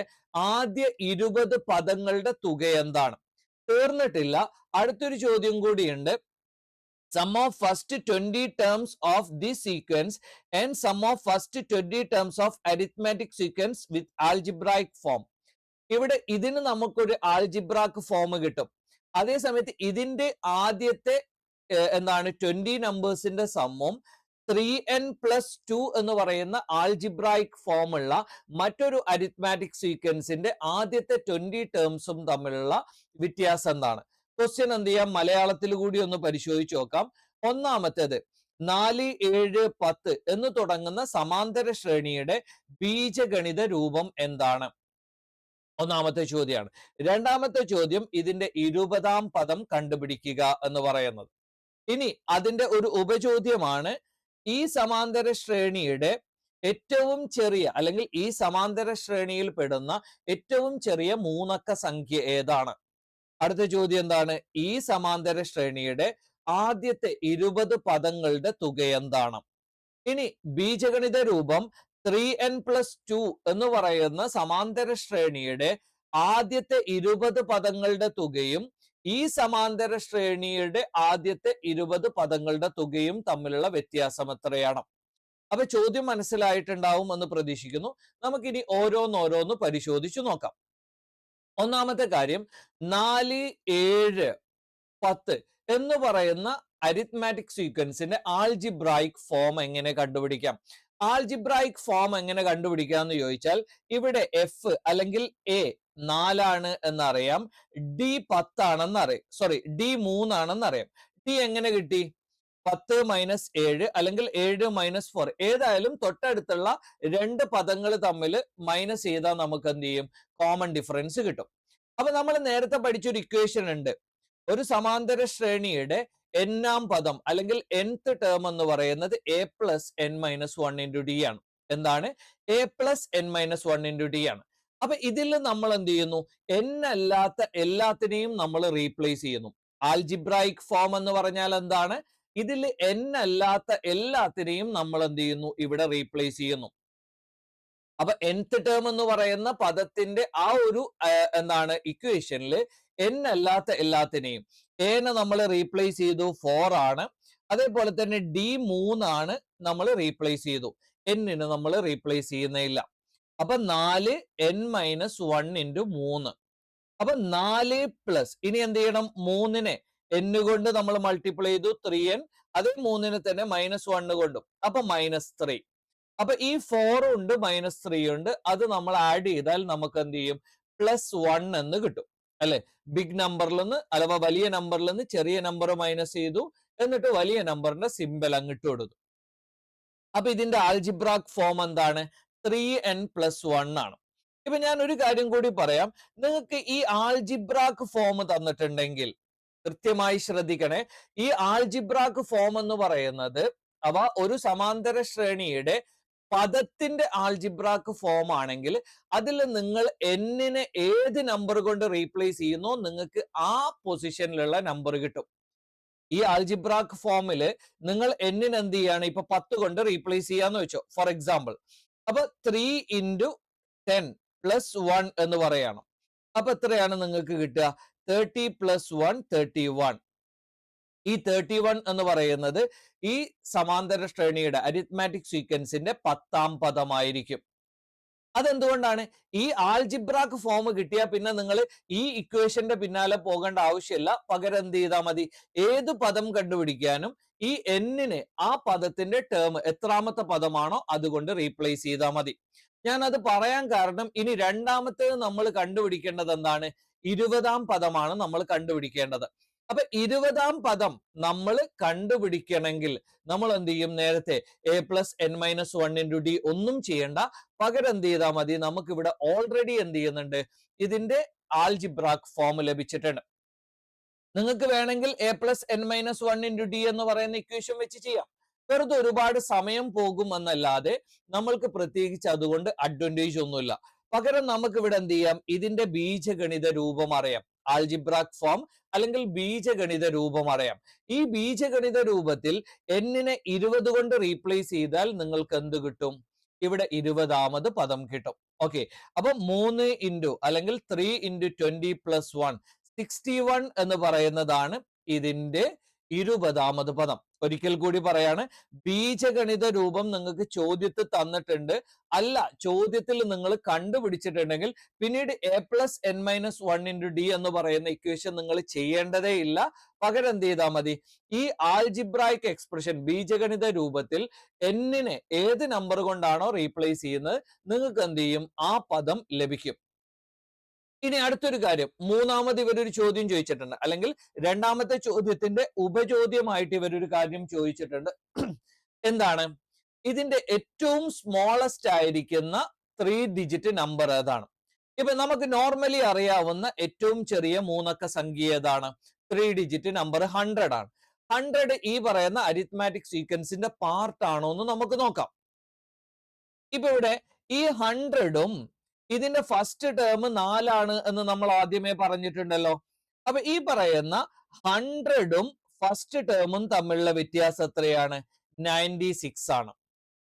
ആദ്യ 20 പദങ്ങളുടെ തുക എന്താണ്? തീർന്നിട്ടില്ല, അടുത്തൊരു ചോദ്യം കൂടിയുണ്ട്. Sum of first 20 terms of the sequence and sum of first 20 terms of arithmetic sequence with algebraic form. ഇവിടെ ഇതിന് നമുക്കൊരു ആൾജിബ്രാക്ക് ഫോം കിട്ടും. അതേസമയത്ത് ഇതിന്റെ ആദ്യത്തെ എന്താണ് 20 നമ്പേഴ്സിന്റെ സമ്മും 3n+2 എന്ന് പറയുന്ന ആൾജിബ്രായിക് ഫോമുള്ള മറ്റൊരു അരിത്മാറ്റിക് സീക്വൻസിന്റെ ആദ്യത്തെ 20 ടേംസും തമ്മിലുള്ള വ്യത്യാസം എന്താണ്? ക്വസ്റ്റ്യൻ എന്ത് ചെയ്യാം? മലയാളത്തിൽ കൂടി ഒന്ന് പരിശോധിച്ച് നോക്കാം. ഒന്നാമത്തേത്, 4, 7, 10 എന്ന് തുടങ്ങുന്ന സമാന്തര ശ്രേണിയുടെ ബീജഗണിത രൂപം എന്താണ്? ഒന്നാമത്തെ ചോദ്യമാണ്. രണ്ടാമത്തെ ചോദ്യം ഇതിന്റെ 20ാം പദം കണ്ടുപിടിക്കുക എന്ന് പറയുന്നത്. ഇനി അതിന്റെ ഒരു ഉപചോദ്യമാണ് ഈ സമാന്തര ശ്രേണിയുടെ ഏറ്റവും ചെറിയ അല്ലെങ്കിൽ ഈ സമാന്തര ശ്രേണിയിൽ പെടുന്ന ഏറ്റവും ചെറിയ മൂന്നക്ക സംഖ്യ ഏതാണ്? അടുത്ത ചോദ്യം എന്താണ്? ഈ സമാന്തര ശ്രേണിയുടെ ആദ്യത്തെ 20 പദങ്ങളുടെ തുക എന്താണ്? ഇനി ബീജഗണിത രൂപം 3n+2 എന്ന് പറയുന്ന സമാന്തര ശ്രേണിയുടെ ആദ്യത്തെ 20 പദങ്ങളുടെ തുകയും ഈ സമാന്തര ശ്രേണിയുടെ ആദ്യത്തെ 20 പദങ്ങളുടെ തുകയും തമ്മിലുള്ള വ്യത്യാസം എത്രയാണ്? അപ്പൊ ചോദ്യം മനസ്സിലായിട്ടുണ്ടാവും എന്ന് പ്രതീക്ഷിക്കുന്നു. നമുക്കിനി ഓരോന്നോരോന്ന് പരിശോധിച്ചു നോക്കാം. ഒന്നാമത്തെ കാര്യം 4, 7, 10 എന്ന് പറയുന്ന അരിത്മാറ്റിക് സീക്വൻസിന്റെ ആൾജിബ്രായിക് ഫോം എങ്ങനെ കണ്ടുപിടിക്കാം? ആൾജിബ്രായിക് ഫോം എങ്ങനെ കണ്ടുപിടിക്കാം എന്ന് ചോദിച്ചാൽ ഇവിടെ എഫ് അല്ലെങ്കിൽ എ 4 എന്നറിയാം, ഡി 10 ആണെന്നറിയാം, സോറി ഡി 3 ആണെന്നറിയാം. ഡി എങ്ങനെ കിട്ടി? 10 മൈനസ് 7 അല്ലെങ്കിൽ 7 മൈനസ് 4 ഏതായാലും തൊട്ടടുത്തുള്ള രണ്ട് പദങ്ങൾ തമ്മിൽ മൈനസ് ചെയ്താൽ നമുക്ക് എന്ത് ചെയ്യും? കോമൺ ഡിഫറൻസ് കിട്ടും. അപ്പൊ നമ്മൾ നേരത്തെ പഠിച്ചൊരു ഇക്വേഷൻ ഉണ്ട്. ഒരു സമാന്തര ശ്രേണിയുടെ n-ാം പദം അല്ലെങ്കിൽ nth ടേം എന്ന് പറയുന്നത് a plus n minus 1 into D ആണ്. എന്താണ്? a plus n minus 1 into D ആണ്. അപ്പൊ ഇതിൽ നമ്മൾ എന്ത് ചെയ്യുന്നു? n അല്ലാത്ത എല്ലാത്തിനെയും നമ്മൾ റീപ്ലേസ് ചെയ്യുന്നു. ആൽജിബ്രായിക് ഫോം എന്ന് പറഞ്ഞാൽ എന്താണ്? ഇതിൽ n അല്ലാത്ത എല്ലാത്തിനെയും നമ്മൾ എന്ത് ചെയ്യുന്നു? ഇവിടെ റീപ്ലേസ് ചെയ്യുന്നു. അപ്പൊ nth ടേം എന്ന് പറയുന്ന പദത്തിന്റെ ആ ഒരു എന്താണ് ഇക്വേഷനിൽ n അല്ലാത്ത എല്ലാത്തിനെയും എനെ നമ്മൾ റീപ്ലേസ് ചെയ്തു 4 ആണ്. അതേപോലെ തന്നെ ഡി 3 ആണ് നമ്മൾ റീപ്ലേസ് ചെയ്തു. എന്നിന് നമ്മൾ റീപ്ലേസ് ചെയ്യുന്നില്ല. അപ്പൊ 4 n മൈനസ് 1 ഇൻറ്റു 3. അപ്പൊ 4 പ്ലസ് ഇനി എന്ത് ചെയ്യണം? 3നെ n കൊണ്ട് നമ്മൾ മൾട്ടിപ്ലൈ ചെയ്തു 3n, അതേ 3നെ തന്നെ മൈനസ് 1 കൊണ്ടും, അപ്പൊ -3. അപ്പൊ ഈ 4 ഉണ്ട് -3 ഉണ്ട്, അത് നമ്മൾ ആഡ് ചെയ്താൽ നമുക്ക് എന്ത് ചെയ്യും? +1 എന്ന് കിട്ടും അല്ലെ? ബിഗ് നമ്പറിൽ നിന്ന് അഥവാ വലിയ നമ്പറിൽ നിന്ന് ചെറിയ നമ്പർ മൈനസ് ചെയ്തു, എന്നിട്ട് വലിയ നമ്പറിന്റെ സിമ്പൽ അങ്ങിട്ട് കൊടുത്തു. അപ്പൊ ഇതിന്റെ ആൽജിബ്രാക് ഫോം എന്താണ്? 3n+1 ആണ്. ഇപ്പൊ ഞാൻ ഒരു കാര്യം കൂടി പറയാം. നിങ്ങൾക്ക് ഈ ആൽജിബ്രാക് ഫോം തന്നിട്ടുണ്ടെങ്കിൽ കൃത്യമായി ശ്രദ്ധിക്കണേ. ഈ ആൽജിബ്രാക് ഫോം എന്ന് പറയുന്നത് അവ ഒരു സമാന്തര ശ്രേണിയുടെ പദത്തിന്റെ ആൽജിബ്രാക് ഫോം ആണെങ്കിൽ അതിൽ നിങ്ങൾ എന്നിനെ ഏത് നമ്പർ കൊണ്ട് റീപ്ലേസ് ചെയ്യുന്നോ നിങ്ങൾക്ക് ആ പൊസിഷനിലുള്ള നമ്പർ കിട്ടും. ഈ ആൽജിബ്രാക് ഫോമില് നിങ്ങൾ എന്നിന് എന്ത് ചെയ്യാണ്? ഇപ്പൊ 10 കൊണ്ട് റീപ്ലേസ് ചെയ്യാന്ന് വെച്ചോ ഫോർ എക്സാമ്പിൾ. അപ്പൊ 3 ഇൻറ്റു 10 പ്ലസ് 1 എന്ന് പറയാണ്. അപ്പൊ എത്രയാണ് നിങ്ങൾക്ക് കിട്ടുക? 30 പ്ലസ് 1 31. ഈ 31 എന്ന് പറയുന്നത് ഈ സമാന്തര ശ്രേണിയുടെ അരിത്മാറ്റിക് സീക്വൻസിന്റെ 10ാം പദമായിരിക്കും. അതെന്തുകൊണ്ടാണ്? ഈ ആൽജിബ്രാക് ഫോം കിട്ടിയാൽ പിന്നെ നിങ്ങൾ ഈ ഇക്വേഷന്റെ പിന്നാലെ പോകേണ്ട ആവശ്യമില്ല. പകരം എന്ത് ചെയ്താൽ മതി? ഏത് പദം കണ്ടുപിടിക്കാനും ഈ എന്നിന് ആ പദത്തിന്റെ ടേം എത്രാമത്തെ പദമാണോ അതുകൊണ്ട് റീപ്ലേസ് ചെയ്താൽ മതി. ഞാൻ അത് പറയാൻ കാരണം ഇനി രണ്ടാമത്തേത് നമ്മൾ കണ്ടുപിടിക്കേണ്ടത് എന്താണ്? 20ാം പദമാണ് നമ്മൾ കണ്ടുപിടിക്കേണ്ടത്. അപ്പൊ 20ാം പദം നമ്മൾ കണ്ടുപിടിക്കണമെങ്കിൽ നമ്മൾ എന്ത് ചെയ്യും? നേരത്തെ a plus n minus 1 into D ഒന്നും ചെയ്യണ്ട. പകരം എന്ത് ചെയ്താൽ മതി? നമുക്ക് ഇവിടെ ഓൾറെഡി എന്ത് ചെയ്യുന്നുണ്ട്? ഇതിന്റെ ആൽജിബ്രാക് ഫോം ലഭിച്ചിട്ടുണ്ട്. നിങ്ങൾക്ക് വേണമെങ്കിൽ a plus n minus 1 into D എന്ന് പറയുന്ന ഇക്വേഷൻ വെച്ച് ചെയ്യാം. വെറുതെ ഒരുപാട് സമയം പോകും എന്നല്ലാതെ നമ്മൾക്ക് പ്രത്യേകിച്ച് അതുകൊണ്ട് അഡ്വാൻറ്റേജ് ഒന്നുമില്ല. പകരം നമുക്ക് ഇവിടെ എന്ത് ചെയ്യാം? ഇതിന്റെ ബീജഗണിത രൂപം അറിയാം. ആൽജിബ്രാക് ഫോം അല്ലെങ്കിൽ ബീജഗണിത രൂപം അറിയാം. ഈ ബീജഗണിത രൂപത്തിൽ എന്നിനെ 20 കൊണ്ട് റീപ്ലേസ് ചെയ്താൽ നിങ്ങൾക്ക് എന്ത് കിട്ടും? ഇവിടെ 20ാമത് പദം കിട്ടും. ഓക്കെ, അപ്പൊ 3 ഇൻറ്റു അല്ലെങ്കിൽ 3 ഇൻറ്റു 20 പ്ലസ് 1 61 എന്ന് പറയുന്നതാണ് ഇതിന്റെ 20ാമത് പദം. ഒരിക്കൽ കൂടി പറയാണ്, ബീജഗണിത രൂപം നിങ്ങൾക്ക് ചോദ്യത്തിൽ തന്നിട്ടുണ്ട്. അല്ല, ചോദ്യത്തിൽ നിങ്ങൾ കണ്ടുപിടിച്ചിട്ടുണ്ടെങ്കിൽ പിന്നീട് a plus n minus 1 into D എന്ന് പറയുന്ന ഇക്വേഷൻ നിങ്ങൾ ചെയ്യേണ്ടതേ ഇല്ല. പകരം എന്ത് ചെയ്താൽ മതി? ഈ ആൽജിബ്രായിക് എക്സ്പ്രഷൻ ബീജഗണിത രൂപത്തിൽ എന്നിനെ ഏത് നമ്പർ കൊണ്ടാണോ റീപ്ലേസ് ചെയ്യുന്നത് നിങ്ങൾക്ക് എന്ത് ചെയ്യും? ആ പദം ലഭിക്കും. ഇനി അടുത്തൊരു കാര്യം, മൂന്നാമത് ഇവരൊരു ചോദ്യം ചോദിച്ചിട്ടുണ്ട്, അല്ലെങ്കിൽ രണ്ടാമത്തെ ചോദ്യത്തിന്റെ ഉപചോദ്യമായിട്ട് ഇവരൊരു കാര്യം ചോദിച്ചിട്ടുണ്ട്. എന്താണ്? ഇതിന്റെ ഏറ്റവും സ്മോളസ്റ്റ് ആയിരിക്കുന്ന 3 ഡിജിറ്റ് നമ്പർ ഏതാണ്? ഇപ്പൊ നമുക്ക് നോർമലി അറിയാവുന്ന ഏറ്റവും ചെറിയ മൂന്നക്ക സംഖ്യ ഏതാണ്? 3 ഡിജിറ്റ് നമ്പർ 100 ആണ്. 100 ഈ പറയുന്ന അരിത്മാറ്റിക് സീക്വൻസിന്റെ പാർട്ട് ആണോ എന്ന് നമുക്ക് നോക്കാം. ഇപ്പൊ ഇവിടെ ഈ 100ഉം ഇതിന്റെ ഫസ്റ്റ് ടേം 4 എന്ന് നമ്മൾ ആദ്യമേ പറഞ്ഞിട്ടുണ്ടല്ലോ. അപ്പൊ ഈ പറയുന്ന 100ഉം ഫസ്റ്റ് ടേമും തമ്മിലുള്ള വ്യത്യാസം എത്രയാണ്? 96 ആണ്.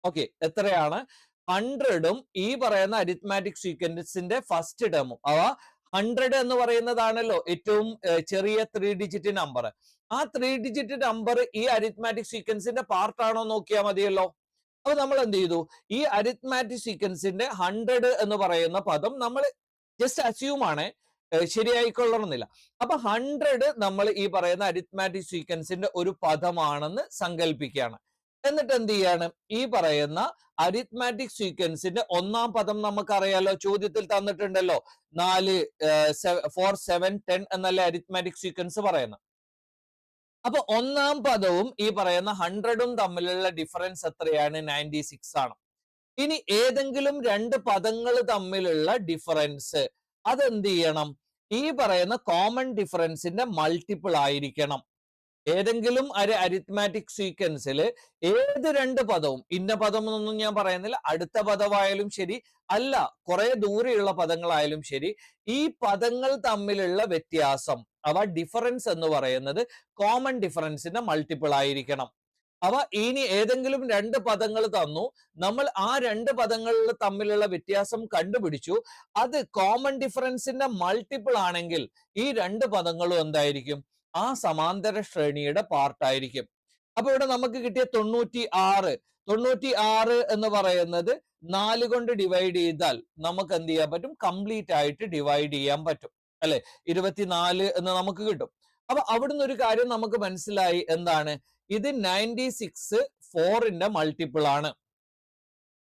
ഓക്കെ, എത്രയാണ്? 100ഉം ഈ പറയുന്ന അരിത്മാറ്റിക് സീക്വൻസിന്റെ ഫസ്റ്റ് ടേമും, അവ 100 എന്ന് പറയുന്നതാണല്ലോ ഏറ്റവും ചെറിയ 3 ഡിജിറ്റ് നമ്പർ. ആ 3 ഡിജിറ്റ് നമ്പർ ഈ അരിത്മാറ്റിക് സീക്വൻസിന്റെ പാർട്ട് ആണോ നോക്കിയാൽ മതിയല്ലോ. അപ്പൊ നമ്മൾ എന്ത് ചെയ്തു? ഈ അരിത്മാറ്റിക് സീക്വൻസിന്റെ 100 എന്ന് പറയുന്ന പദം നമ്മൾ ജസ്റ്റ് അസ്യൂം ആണ്, ശരിയായിക്കൊള്ളണമെന്നില്ല. അപ്പൊ 100 നമ്മൾ ഈ പറയുന്ന അരിത്മാറ്റിക് സീക്വൻസിന്റെ ഒരു പദമാണെന്ന് സങ്കല്പിക്കുകയാണ്. എന്നിട്ട് എന്ത് ചെയ്യാണ്? ഈ പറയുന്ന അരിത്മാറ്റിക് സീക്വൻസിന്റെ ഒന്നാം പദം നമുക്കറിയാലോ, ചോദ്യത്തിൽ തന്നിട്ടുണ്ടല്ലോ. 4 4 7 10 എന്നല്ലേ അരിത്മാറ്റിക് സീക്വൻസ് പറയുന്നത്. അപ്പൊ ഒന്നാം പദവും ഈ പറയുന്ന 100ഉം തമ്മിലുള്ള ഡിഫറൻസ് എത്രയാണ്? 96 ആണ്. ഇനി ഏതെങ്കിലും രണ്ട് പദങ്ങൾ തമ്മിലുള്ള ഡിഫറൻസ് അതെന്ത് ചെയ്യണം? ഈ പറയുന്ന കോമൺ ഡിഫറൻസിന്റെ മൾട്ടിപ്പിൾ ആയിരിക്കണം. ഏതെങ്കിലും ഒരു അരിത്മാറ്റിക് സീക്വൻസിൽ ഏത് രണ്ട് പദവും, ഇന്ന പദം എന്നൊന്നും ഞാൻ പറയുന്നില്ല, അടുത്ത പദമായാലും ശരി, അല്ല കുറെ ദൂരെയുള്ള പദങ്ങളായാലും ശരി, ഈ പദങ്ങൾ തമ്മിലുള്ള വ്യത്യാസം, അവ ഡിഫറൻസ് എന്ന് പറയുന്നത് കോമൺ ഡിഫറൻസിന്റെ മൾട്ടിപ്പിൾ ആയിരിക്കണം. അവ ഇനി ഏതെങ്കിലും രണ്ട് പദങ്ങൾ തന്നു, നമ്മൾ ആ രണ്ട് പദങ്ങൾ തമ്മിലുള്ള വ്യത്യാസം കണ്ടുപിടിച്ചു, അത് കോമൺ ഡിഫറൻസിന്റെ മൾട്ടിപ്പിൾ ആണെങ്കിൽ ഈ രണ്ട് പദങ്ങളും എന്തായിരിക്കും? ആ സമാന്തര ശ്രേണിയുടെ പാർട്ടായിരിക്കും. അപ്പൊ ഇവിടെ നമുക്ക് കിട്ടിയ 96 എന്ന് പറയുന്നത് 4 കൊണ്ട് ഡിവൈഡ് ചെയ്താൽ നമുക്ക് എന്ത് ചെയ്യാൻ പറ്റും? കംപ്ലീറ്റ് ആയിട്ട് ഡിവൈഡ് ചെയ്യാൻ പറ്റും, അല്ലെ? 24 എന്ന് നമുക്ക് കിട്ടും. അപ്പൊ അവിടുന്ന് ഒരു കാര്യം നമുക്ക് മനസ്സിലായി, എന്താണ്? ഇത് 96 4ന്റെ മൾട്ടിപ്പിൾ ആണ്.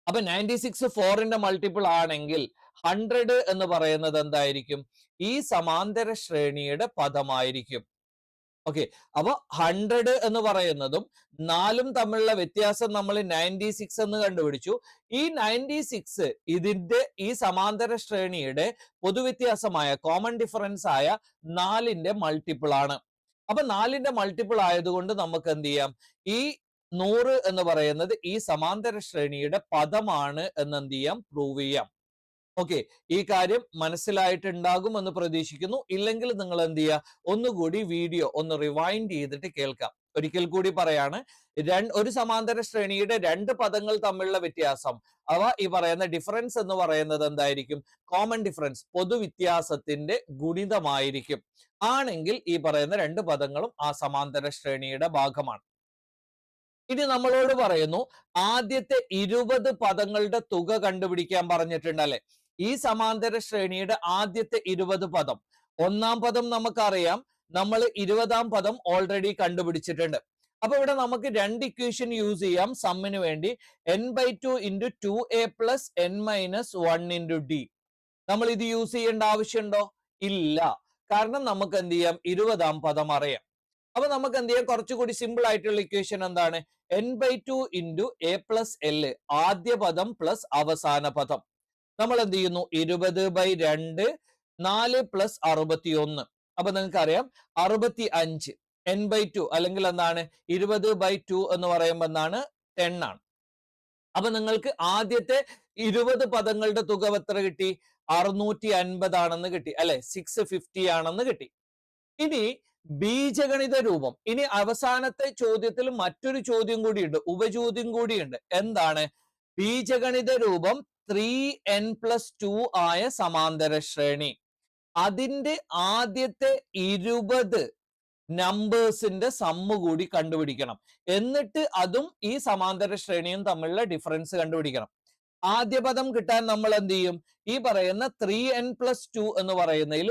അപ്പൊ 96 4ന്റെ മൾട്ടിപ്പിൾ ആണെങ്കിൽ 100 എന്ന് പറയുന്നത് എന്തായിരിക്കും? ഈ സമാന്തര ശ്രേണിയുടെ പദമായിരിക്കും. ഓക്കെ, അപ്പൊ 100 എന്ന് പറയുന്നതും 4ഉം തമ്മിലുള്ള വ്യത്യാസം നമ്മൾ 96 എന്ന് കണ്ടുപിടിച്ചു. ഈ 96 ഇതിന്റെ ഈ സമാന്തര ശ്രേണിയുടെ പൊതുവ്യത്യാസമായ കോമൺ ഡിഫറൻസ് ആയ 4ന്റെ മൾട്ടിപ്പിൾ ആണ്. അപ്പൊ 4ന്റെ മൾട്ടിപ്പിൾ ആയതുകൊണ്ട് നമുക്ക് എന്ത് ചെയ്യാം? ഈ 100 എന്ന് പറയുന്നത് ഈ സമാന്തര ശ്രേണിയുടെ പദമാണ് എന്ന് എന്ത് ചെയ്യാം? പ്രൂവ് ചെയ്യാം. ഓക്കെ, ഈ കാര്യം മനസ്സിലായിട്ടുണ്ടാകും എന്ന് പ്രതീക്ഷിക്കുന്നു. ഇല്ലെങ്കിൽ നിങ്ങൾ എന്ത് ചെയ്യുക? ഒന്നുകൂടി വീഡിയോ ഒന്ന് റിവൈൻഡ് ചെയ്തിട്ട് കേൾക്കാം. ഒരിക്കൽ കൂടി പറയാണ്, ഒരു സമാന്തര ശ്രേണിയുടെ രണ്ട് പദങ്ങൾ തമ്മിലുള്ള വ്യത്യാസം, അവ ഈ പറയുന്ന ഡിഫറൻസ് എന്ന് പറയുന്നത് എന്തായിരിക്കും? കോമൺ ഡിഫറൻസ്, പൊതുവ്യത്യാസത്തിന്റെ ഗുണിതമായിരിക്കും. ആണെങ്കിൽ ഈ പറയുന്ന രണ്ട് പദങ്ങളും ആ സമാന്തര ശ്രേണിയുടെ ഭാഗമാണ്. ഇനി നമ്മളോട് പറയുന്നു, ആദ്യത്തെ 20 പദങ്ങളുടെ തുക കണ്ടുപിടിക്കാൻ പറഞ്ഞിട്ടുണ്ടല്ലേ? ഈ സമാന്തര ശ്രേണിയുടെ ആദ്യത്തെ 20 പദം, ഒന്നാം പദം നമുക്കറിയാം, നമ്മൾ 20ാം പദം ഓൾറെഡി കണ്ടുപിടിച്ചിട്ടുണ്ട്. അപ്പൊ ഇവിടെ നമുക്ക് രണ്ട് ഇക്വേഷൻ യൂസ് ചെയ്യാം സമ്മിന് വേണ്ടി. n/2 × 2a + n - 1 × d. നമ്മൾ ഇത് യൂസ് ചെയ്യേണ്ട ആവശ്യമുണ്ടോ? ഇല്ല. കാരണം നമുക്ക് എന്ത് ചെയ്യാം? 20ാം പദം അറിയാം. അപ്പൊ നമുക്ക് എന്ത് ചെയ്യാം? കുറച്ചുകൂടി സിമ്പിൾ ആയിട്ടുള്ള ഇക്വേഷൻ എന്താണ്? n/2 × a + l, ആദ്യ പദം പ്ലസ് അവസാന പദം. നമ്മൾ എന്ത് ചെയ്യുന്നു? 20/2 4 + 61. അപ്പൊ നിങ്ങൾക്ക് അറിയാം 65. n/2 അല്ലെങ്കിൽ എന്താണ്? 20/2 എന്ന് പറയുമ്പോൾ എന്താണ്? 10 ആണ്. അപ്പൊ നിങ്ങൾക്ക് ആദ്യത്തെ 20 പദങ്ങളുടെ തുക എത്ര കിട്ടി? 650 ആണെന്ന് കിട്ടി, അല്ലെ? 650 ആണെന്ന് കിട്ടി. ഇനി ബീജഗണിത രൂപം, ഇനി അവസാനത്തെ ചോദ്യത്തിൽ മറ്റൊരു ചോദ്യം കൂടിയുണ്ട്, ഉപചോദ്യം കൂടിയുണ്ട്. എന്താണ്? ബീജഗണിത രൂപം 3n + 2 ആയ സമാന്തര ശ്രേണി, അതിന്റെ ആദ്യത്തെ 20 നമ്പേഴ്സിന്റെ സമ്മ് കൂടി കണ്ടുപിടിക്കണം. എന്നിട്ട് അതും ഈ സമാന്തര ശ്രേണിയും തമ്മിലുള്ള ഡിഫറൻസ് കണ്ടുപിടിക്കണം. ആദ്യ പദം കിട്ടാൻ നമ്മൾ എന്ത് ചെയ്യും? ഈ പറയുന്ന 3n + 2 എന്ന് പറയുന്നതിൽ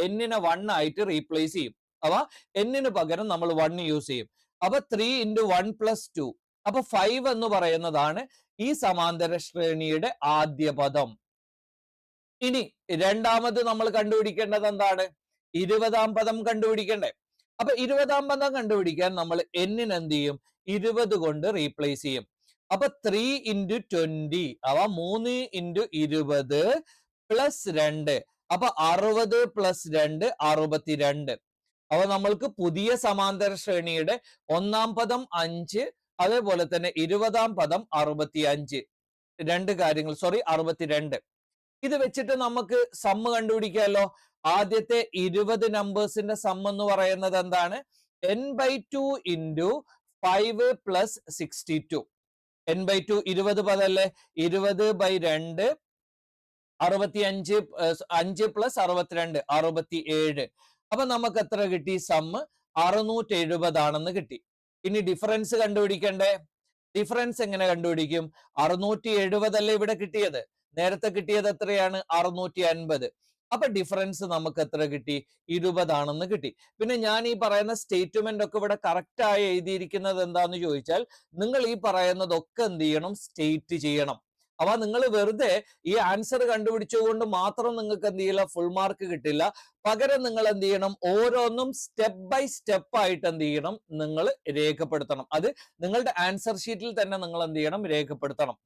n-നെ 1 ആയിട്ട് റീപ്ലേസ് ചെയ്യും. അവ n-ന് പകരം നമ്മൾ 1 യൂസ് ചെയ്യും. അപ്പൊ 3 × 1 + 2, അപ്പൊ 5 എന്ന് പറയുന്നതാണ് ഈ സമാന്തര ശ്രേണിയുടെ ആദ്യ പദം. ഇനി രണ്ടാമത് നമ്മൾ കണ്ടുപിടിക്കേണ്ടത് എന്താണ്? 20ാം പദം കണ്ടുപിടിക്കണ്ടേ? അപ്പൊ 20ാം പദം കണ്ടുപിടിക്കാൻ നമ്മൾ എന്നിന് എന്ത് ചെയ്യും? 20 കൊണ്ട് റീപ്ലേസ് ചെയ്യും. അപ്പൊ 3 into 20 അവ 3 into 20 പ്ലസ് 2. അപ്പൊ 60 പ്ലസ് 2 62. അപ്പൊ നമ്മൾക്ക് പുതിയ സമാന്തര ശ്രേണിയുടെ ഒന്നാം പദം 5, അതേപോലെ തന്നെ 20ാം പദം 65. രണ്ട് കാര്യങ്ങൾ, 62. ഇത് വെച്ചിട്ട് നമുക്ക് സമ്മ് കണ്ടുപിടിക്കാമല്ലോ. ആദ്യത്തെ 20 നമ്പേഴ്സിന്റെ സം എന്ന് പറയുന്നത് എന്താണ്? n/2 into 5 plus 62. n/2 20 പദല്ലേ? 20/2 65, 5 plus 62 67. അപ്പൊ നമുക്ക് എത്ര കിട്ടി? സമ്മ് 670 ആണെന്ന് കിട്ടി. ഇനി ഡിഫറൻസ് കണ്ടുപിടിക്കണ്ടേ? ഡിഫറൻസ് എങ്ങനെ കണ്ടുപിടിക്കും? 670 അല്ലേ ഇവിടെ കിട്ടിയത്? നേരത്തെ കിട്ടിയത് എത്രയാണ്? 650. അപ്പൊ ഡിഫറൻസ് നമുക്ക് എത്ര കിട്ടി? 20 ആണെന്ന് കിട്ടി. പിന്നെ ഞാൻ ഈ പറയുന്ന സ്റ്റേറ്റ്മെന്റ് ഒക്കെ ഇവിടെ കറക്റ്റ് ആയി എഴുതിയിരിക്കുന്നത് എന്താന്ന് ചോദിച്ചാൽ, നിങ്ങൾ ഈ പറയുന്നതൊക്കെ എന്ത് ചെയ്യണം? സ്റ്റേറ്റ് ചെയ്യണം. അപ്പൊ നിങ്ങൾ വെറുതെ ഈ ആൻസർ കണ്ടുപിടിച്ചുകൊണ്ട് മാത്രം നിങ്ങൾക്ക് എന്ത് ചെയ്യില്ല? ഫുൾ മാർക്ക് കിട്ടില്ല. പകരം നിങ്ങൾ എന്ത് ചെയ്യണം? ഓരോന്നും സ്റ്റെപ്പ് ബൈ സ്റ്റെപ്പ് ആയിട്ട് എന്ത് ചെയ്യണം? നിങ്ങൾ രേഖപ്പെടുത്തണം. അത് നിങ്ങളുടെ ആൻസർ ഷീറ്റിൽ തന്നെ നിങ്ങൾ എന്ത് ചെയ്യണം? രേഖപ്പെടുത്തണം.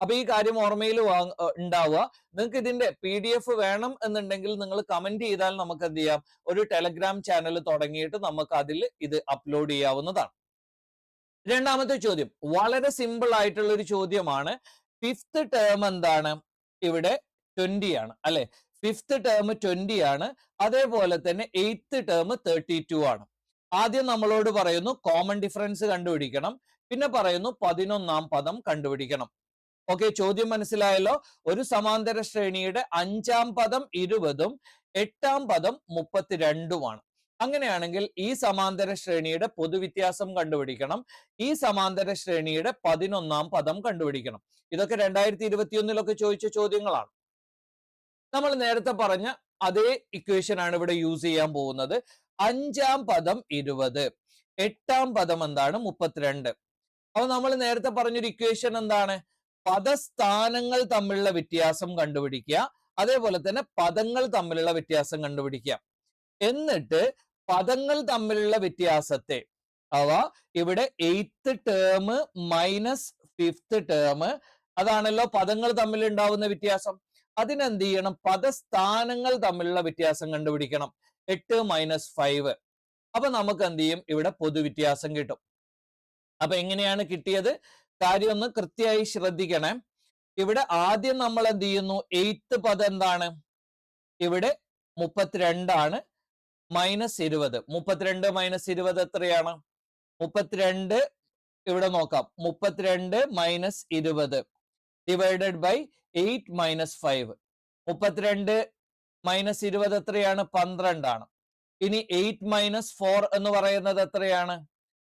അപ്പൊ ഈ കാര്യം ഓർമ്മയിൽ ഉണ്ടാവുക. നിങ്ങൾക്ക് ഇതിന്റെ PDF വേണം എന്നുണ്ടെങ്കിൽ നിങ്ങൾ കമന്റ് ചെയ്താൽ നമുക്ക് എന്ത് ചെയ്യാം? ഒരു ടെലഗ്രാം ചാനൽ തുടങ്ങിയിട്ട് നമുക്ക് അതിൽ ഇത് അപ്ലോഡ് ചെയ്യാവുന്നതാണ്. രണ്ടാമത്തെ ചോദ്യം വളരെ സിമ്പിൾ ആയിട്ടുള്ള ഒരു ചോദ്യമാണ്. 5th ടേം എന്താണ്? ഇവിടെ 20 ആണ് അല്ലെ? 5th ടേം 20 ആണ്. അതേപോലെ തന്നെ 8th ടേം 32 ആണ്. ആദ്യം നമ്മളോട് പറയുന്നു കോമൺ ഡിഫറൻസ് കണ്ടുപിടിക്കണം. പിന്നെ പറയുന്നു 11ാം പദം കണ്ടുപിടിക്കണം. ഓക്കെ, ചോദ്യം മനസ്സിലായല്ലോ? ഒരു സമാന്തര ശ്രേണിയുടെ 5ാം പദം 20ഉം 8ാം പദം 32ഉമാണ്. അങ്ങനെയാണെങ്കിൽ ഈ സമാന്തര ശ്രേണിയുടെ പൊതുവ്യത്യാസം കണ്ടുപിടിക്കണം. ഈ സമാന്തര ശ്രേണിയുടെ 11ാം പദം കണ്ടുപിടിക്കണം. ഇതൊക്കെ 2021 ചോദിച്ച ചോദ്യങ്ങളാണ്. നമ്മൾ നേരത്തെ പറഞ്ഞ അതേ ഇക്വേഷൻ ആണ് ഇവിടെ യൂസ് ചെയ്യാൻ പോകുന്നത്. 5ാം പദം 20, 8ാം പദം എന്താണ്? 32. അപ്പൊ നമ്മൾ നേരത്തെ പറഞ്ഞൊരു ഇക്വേഷൻ എന്താണ്? പദസ്ഥാനങ്ങൾ തമ്മിലുള്ള വ്യത്യാസം കണ്ടുപിടിക്കുക, അതേപോലെ തന്നെ പദങ്ങൾ തമ്മിലുള്ള വ്യത്യാസം കണ്ടുപിടിക്കുക. എന്നിട്ട് പദങ്ങൾ തമ്മിലുള്ള വ്യത്യാസത്തെ ഇവിടെ 8th term minus 5th term, അതാണല്ലോ പദങ്ങൾ തമ്മിൽ ഉണ്ടാവുന്ന വ്യത്യാസം. അതിനെന്ത് ചെയ്യണം? പദസ്ഥാനങ്ങൾ തമ്മിലുള്ള വ്യത്യാസം കണ്ടുപിടിക്കണം. 8 മൈനസ് 5. അപ്പൊ നമുക്ക് എന്ത് ചെയ്യും? ഇവിടെ പൊതുവ്യത്യാസം കിട്ടും. അപ്പൊ എങ്ങനെയാണ് കിട്ടിയത്? കാര്യം ഒന്ന് കൃത്യമായി ശ്രദ്ധിക്കണേ. ഇവിടെ ആദ്യം നമ്മൾ എന്ത് ചെയ്യുന്നു? 8th പദം എന്താണ്? ഇവിടെ 32 ആണ്. മൈനസ് 20. 32 മൈനസ് 20 എത്രയാണ്? 32. ഇവിടെ നോക്കാം. 32 minus 20 divided by 8 minus 5. 32 minus 20 എത്രയാണ്? 12 ആണ്. ഇനി 8 മൈനസ് 4 എന്ന് പറയുന്നത് എത്രയാണ്?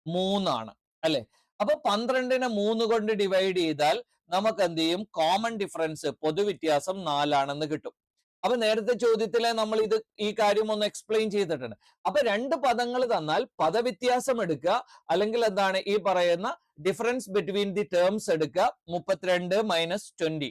3 ആണ് അല്ലെ? അപ്പൊ 12നെ 3 കൊണ്ട് ഡിവൈഡ് ചെയ്താൽ നമുക്ക് എന്ത് ചെയ്യും? കോമൺ ഡിഫറൻസ് പൊതുവ്യത്യാസം 4 ആണെന്ന് കിട്ടും. അപ്പൊ നേരത്തെ ചോദ്യത്തിലെ നമ്മൾ ഈ കാര്യം ഒന്ന് എക്സ്പ്ലെയിൻ ചെയ്തിട്ടുണ്ട്. അപ്പൊ രണ്ട് പദങ്ങൾ തന്നാൽ പദവ്യത്യാസം എടുക്കുക, അല്ലെങ്കിൽ എന്താണ് ഈ പറയുന്ന ഡിഫറൻസ് ബിറ്റ്വീൻ ദി ടേംസ് എടുക്കുക. 32 മൈനസ് 20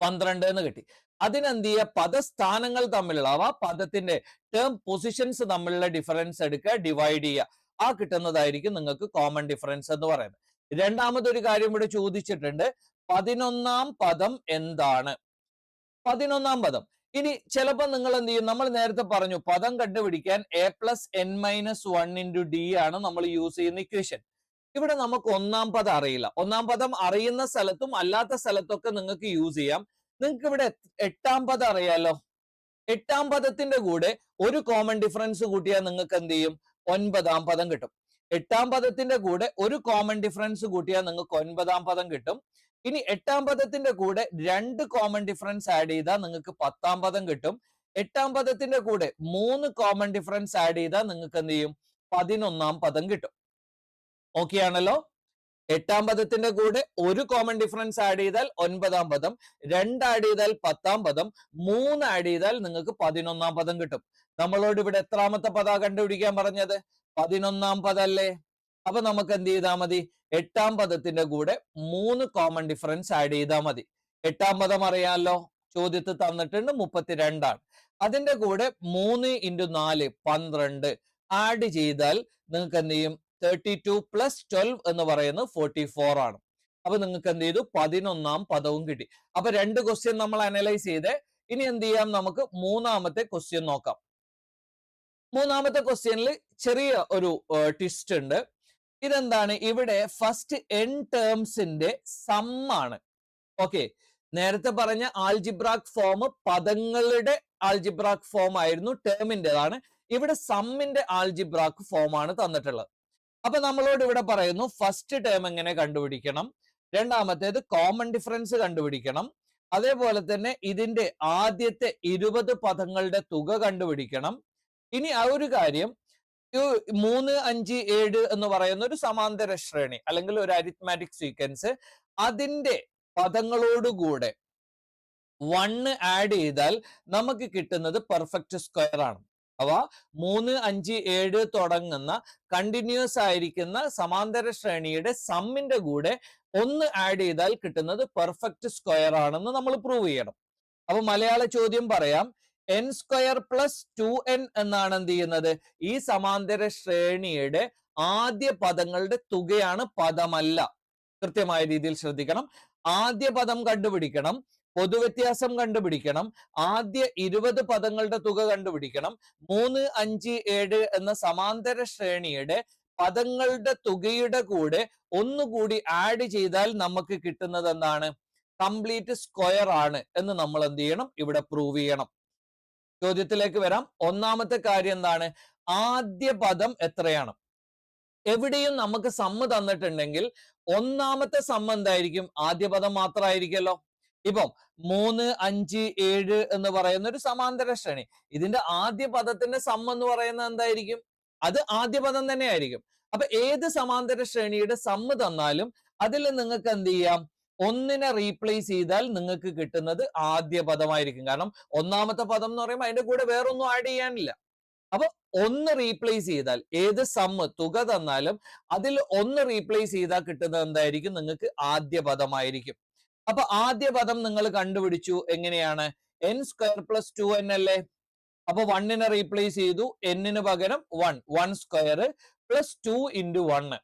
12 എന്ന് കിട്ടി. അതിനെന്ത് ചെയ്യുക? പദസ്ഥാനങ്ങൾ തമ്മിലുള്ള പദത്തിന്റെ ടേം പൊസിഷൻസ് തമ്മിലുള്ള ഡിഫറൻസ് എടുക്കുക, ഡിവൈഡ് ചെയ്യുക. ആ കിട്ടുന്നതായിരിക്കും നിങ്ങൾക്ക് കോമൺ ഡിഫറൻസ് എന്ന് പറയുന്നത്. രണ്ടാമതൊരു കാര്യം ഇവിടെ ചോദിച്ചിട്ടുണ്ട്, 11ാം പദം എന്താണ്? 11ാം പദം. ഇനി ചിലപ്പോൾ നിങ്ങൾ എന്ത് ചെയ്യും? നമ്മൾ നേരത്തെ പറഞ്ഞു പദം കണ്ടുപിടിക്കാൻ a+n-1 into d ആണ് നമ്മൾ യൂസ് ചെയ്യുന്ന ഇക്വേഷൻ. ഇവിടെ നമുക്ക് ഒന്നാം പദം അറിയില്ല. ഒന്നാം പദം അറിയുന്ന സ്ഥലത്തും അല്ലാത്ത സ്ഥലത്തൊക്കെ നിങ്ങൾക്ക് യൂസ് ചെയ്യാം. നിങ്ങൾക്ക് ഇവിടെ 8ാം പദം അറിയാലോ. 8ാം പദത്തിന്റെ കൂടെ ഒരു കോമൺ ഡിഫറൻസ് കൂട്ടിയാൽ നിങ്ങൾക്ക് എന്ത് ചെയ്യും? 9ാം പദം കിട്ടും. 8ാം പദത്തിന്റെ കൂടെ ഒരു കോമൺ ഡിഫറൻസ് കൂട്ടിയാൽ നിങ്ങൾക്ക് 9ാം പദം കിട്ടും. ഇനി 8ാം പദത്തിന്റെ കൂടെ 2 കോമൺ ഡിഫറൻസ് ആഡ് ചെയ്താൽ നിങ്ങൾക്ക് 10ാം പദം കിട്ടും. 8ാം പദത്തിന്റെ കൂടെ 3 കോമൺ ഡിഫറൻസ് ആഡ് ചെയ്താൽ നിങ്ങൾക്ക് എന്ത് ചെയ്യും? 11ാം പദം കിട്ടും. ഓക്കെ ആണല്ലോ? 8ാം പദത്തിന്റെ കൂടെ ഒരു കോമൺ ഡിഫറൻസ് ആഡ് ചെയ്താൽ 9ാം പദം, 2 ആഡ് ചെയ്താൽ 10ാം പദം, 3 ആഡ് ചെയ്താൽ നിങ്ങൾക്ക് 11ാം പദം കിട്ടും. നമ്മളോട് ഇവിടെ എത്രാമത്തെ പദ കണ്ടുപിടിക്കാൻ പറഞ്ഞത്? 11ാം പദം അല്ലേ? അപ്പൊ നമുക്ക് എന്ത് ചെയ്താൽ മതി? 8ാം പദത്തിന്റെ കൂടെ 3 കോമൺ ഡിഫറൻസ് ആഡ് ചെയ്താൽ മതി. 8ാം പദം അറിയാമല്ലോ. ചോദ്യത്തിൽ തന്നിട്ടുണ്ട് 32 ആണ്. അതിന്റെ കൂടെ 3 × 4 12 ആഡ് ചെയ്താൽ നിങ്ങൾക്ക് എന്ത് ചെയ്യും? 32 + 12 എന്ന് പറയുന്നത് 44 ആണ്. അപ്പൊ നിങ്ങൾക്ക് എന്ത് ചെയ്തു? 11ാം പദവും കിട്ടി. അപ്പൊ 2 ക്വസ്റ്റ്യൻ നമ്മൾ അനലൈസ് ചെയ്തേ. ഇനി എന്ത് ചെയ്യാം? നമുക്ക് മൂന്നാമത്തെ ക്വസ്റ്റ്യൻ നോക്കാം. മൂന്നാമത്തെ ക്വസ്റ്റ്യനിൽ ചെറിയ ഒരു ട്വിസ്റ്റ് ഉണ്ട്. ഇതെന്താണ്? ഇവിടെ ഫസ്റ്റ് n ടേംസിന്റെ സം ആണ്. ഓക്കെ, നേരത്തെ പറഞ്ഞ ആൽജിബ്രാക് ഫോം പദങ്ങളുടെ ആൽജിബ്രാക് ഫോം ആയിരുന്നു, ടേമിൻ്റെതാണ്. ഇവിടെ സമ്മിന്റെ ആൽജിബ്രാക് ഫോം ആണ് തന്നിട്ടുള്ളത്. അപ്പൊ നമ്മളോട് ഇവിടെ പറയുന്നു ഫസ്റ്റ് ടേം എങ്ങനെ കണ്ടുപിടിക്കണം, രണ്ടാമത്തേത് കോമൺ ഡിഫറൻസ് കണ്ടുപിടിക്കണം, അതേപോലെ തന്നെ ഇതിന്റെ ആദ്യത്തെ 20 പദങ്ങളുടെ തുക കണ്ടുപിടിക്കണം. ഇനി ആ ഒരു കാര്യം, 3, 5, 7 എന്ന് പറയുന്ന ഒരു സമാന്തര ശ്രേണി അല്ലെങ്കിൽ ഒരു അരിത്മാറ്റിക് സീക്വൻസ്, അതിന്റെ പദങ്ങളോടുകൂടെ 1 ആഡ് ചെയ്താൽ നമുക്ക് കിട്ടുന്നത് പെർഫെക്റ്റ് സ്ക്വയർ ആണ്. അവ 3, 5, 7 തുടങ്ങുന്ന കണ്ടിന്യൂസ് ആയിരിക്കുന്ന സമാന്തര ശ്രേണിയുടെ സമ്മിന്റെ കൂടെ 1 ആഡ് ചെയ്താൽ കിട്ടുന്നത് പെർഫെക്റ്റ് സ്ക്വയർ ആണെന്ന് നമ്മൾ പ്രൂവ് ചെയ്യണം. അപ്പൊ മലയാള ചോദ്യം പറയാം, n² + 2n എന്നാണ് എന്ത് ചെയ്യുന്നത്? ഈ സമാന്തര ശ്രേണിയുടെ ആദ്യ പദങ്ങളുടെ തുകയാണ്, പദമല്ല. കൃത്യമായ രീതിയിൽ ശ്രദ്ധിക്കണം. ആദ്യ പദം കണ്ടുപിടിക്കണം, പൊതുവ്യത്യാസം കണ്ടുപിടിക്കണം, ആദ്യ 20 പദങ്ങളുടെ തുക കണ്ടുപിടിക്കണം. 3, 5, 7 എന്ന സമാന്തര ശ്രേണിയുടെ പദങ്ങളുടെ തുകയുടെ കൂടെ ഒന്നുകൂടി ആഡ് ചെയ്താൽ നമുക്ക് കിട്ടുന്നത് എന്താണ്? കംപ്ലീറ്റ് സ്ക്വയർ ആണ് എന്ന് നമ്മൾ എന്ത് ചെയ്യണം? ഇവിടെ പ്രൂവ് ചെയ്യണം. ചോദ്യത്തിലേക്ക് വരാം. ഒന്നാമത്തെ കാര്യം എന്താണ്? ആദ്യ പദം എത്രയാണ്? എവിടെയും നമുക്ക് സമ്മ് തന്നിട്ടുണ്ടെങ്കിൽ ഒന്നാമത്തെ സമ്മ് എന്തായിരിക്കും? ആദ്യ പദം മാത്രമായിരിക്കല്ലോ. ഇപ്പം 3, 5, 7 എന്ന് പറയുന്ന ഒരു സമാന്തര ശ്രേണി, ഇതിന്റെ ആദ്യ പദത്തിന്റെ സമ്മ് എന്ന് പറയുന്നത് എന്തായിരിക്കും? അത് ആദ്യ പദം തന്നെ ആയിരിക്കും. അപ്പൊ ഏത് സമാന്തര ശ്രേണിയുടെ സമ്മ് തന്നാലും അതിൽ നിങ്ങൾക്ക് എന്ത് ചെയ്യാം? ഒന്നിനെ റീപ്ലേസ് ചെയ്താൽ നിങ്ങൾക്ക് കിട്ടുന്നത് ആദ്യ പദമായിരിക്കും. കാരണം ഒന്നാമത്തെ പദം എന്ന് പറയുമ്പോൾ അതിന്റെ കൂടെ വേറൊന്നും ആഡ് ചെയ്യാനില്ല. അപ്പൊ 1 റീപ്ലേസ് ചെയ്താൽ, ഏത് സമ്മ് തുക തന്നാലും അതിൽ 1 റീപ്ലേസ് ചെയ്താൽ കിട്ടുന്നത് എന്തായിരിക്കും? നിങ്ങൾക്ക് ആദ്യ പദമായിരിക്കും. അപ്പൊ ആദ്യ പദം നിങ്ങൾ കണ്ടുപിടിച്ചു. എങ്ങനെയാണ്? n² + 2n അല്ലേ? അപ്പൊ 1നെ റീപ്ലേസ് ചെയ്തു, n-ന് പകരം 1² + 2 × 1.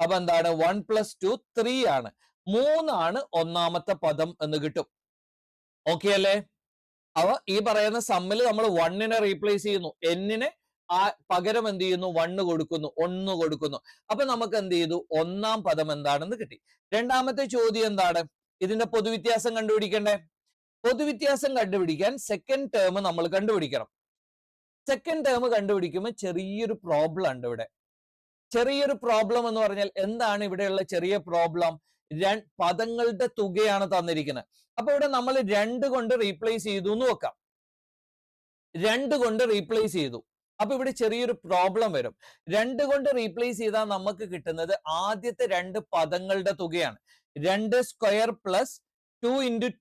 അപ്പൊ എന്താണ്? 1 + 2 3 ആണ്. 3 ആണ് ഒന്നാമത്തെ പദം എന്ന് കിട്ടും. ഓക്കെ അല്ലേ? അവ ഈ പറയുന്ന സമ്മിൽ നമ്മൾ 1നെ റീപ്ലേസ് ചെയ്യുന്നു, n-ന് പകരം എന്ത് ചെയ്യുന്നു? 1 കൊടുക്കുന്നു, 1 കൊടുക്കുന്നു. അപ്പൊ നമുക്ക് എന്ത് ചെയ്തു? ഒന്നാം പദം എന്താണെന്ന് കിട്ടി. രണ്ടാമത്തെ ചോദ്യം എന്താണ്? ഇതിന്റെ പൊതുവ്യത്യാസം കണ്ടുപിടിക്കണ്ടേ? പൊതുവ്യത്യാസം കണ്ടുപിടിക്കാൻ സെക്കൻഡ് ടേം നമ്മൾ കണ്ടുപിടിക്കണം. സെക്കൻഡ് ടേം കണ്ടുപിടിക്കുമ്പോൾ ചെറിയൊരു പ്രോബ്ലം ഉണ്ട് ഇവിടെ. ചെറിയൊരു പ്രോബ്ലം എന്ന് പറഞ്ഞാൽ എന്താണ് ഇവിടെയുള്ള ചെറിയ പ്രോബ്ലം? പദങ്ങളുടെ തുകയാണ് തന്നിരിക്കുന്നത്. അപ്പൊ ഇവിടെ നമ്മൾ 2 കൊണ്ട് റീപ്ലേസ് ചെയ്തു എന്ന് വെക്കാം. 2 കൊണ്ട് റീപ്ലേസ് ചെയ്തു. അപ്പൊ ഇവിടെ ചെറിയൊരു പ്രോബ്ലം വരും. 2 കൊണ്ട് റീപ്ലേസ് ചെയ്താൽ നമുക്ക് കിട്ടുന്നത് ആദ്യത്തെ 2 പദങ്ങളുടെ തുകയാണ്. 2² + 2 ×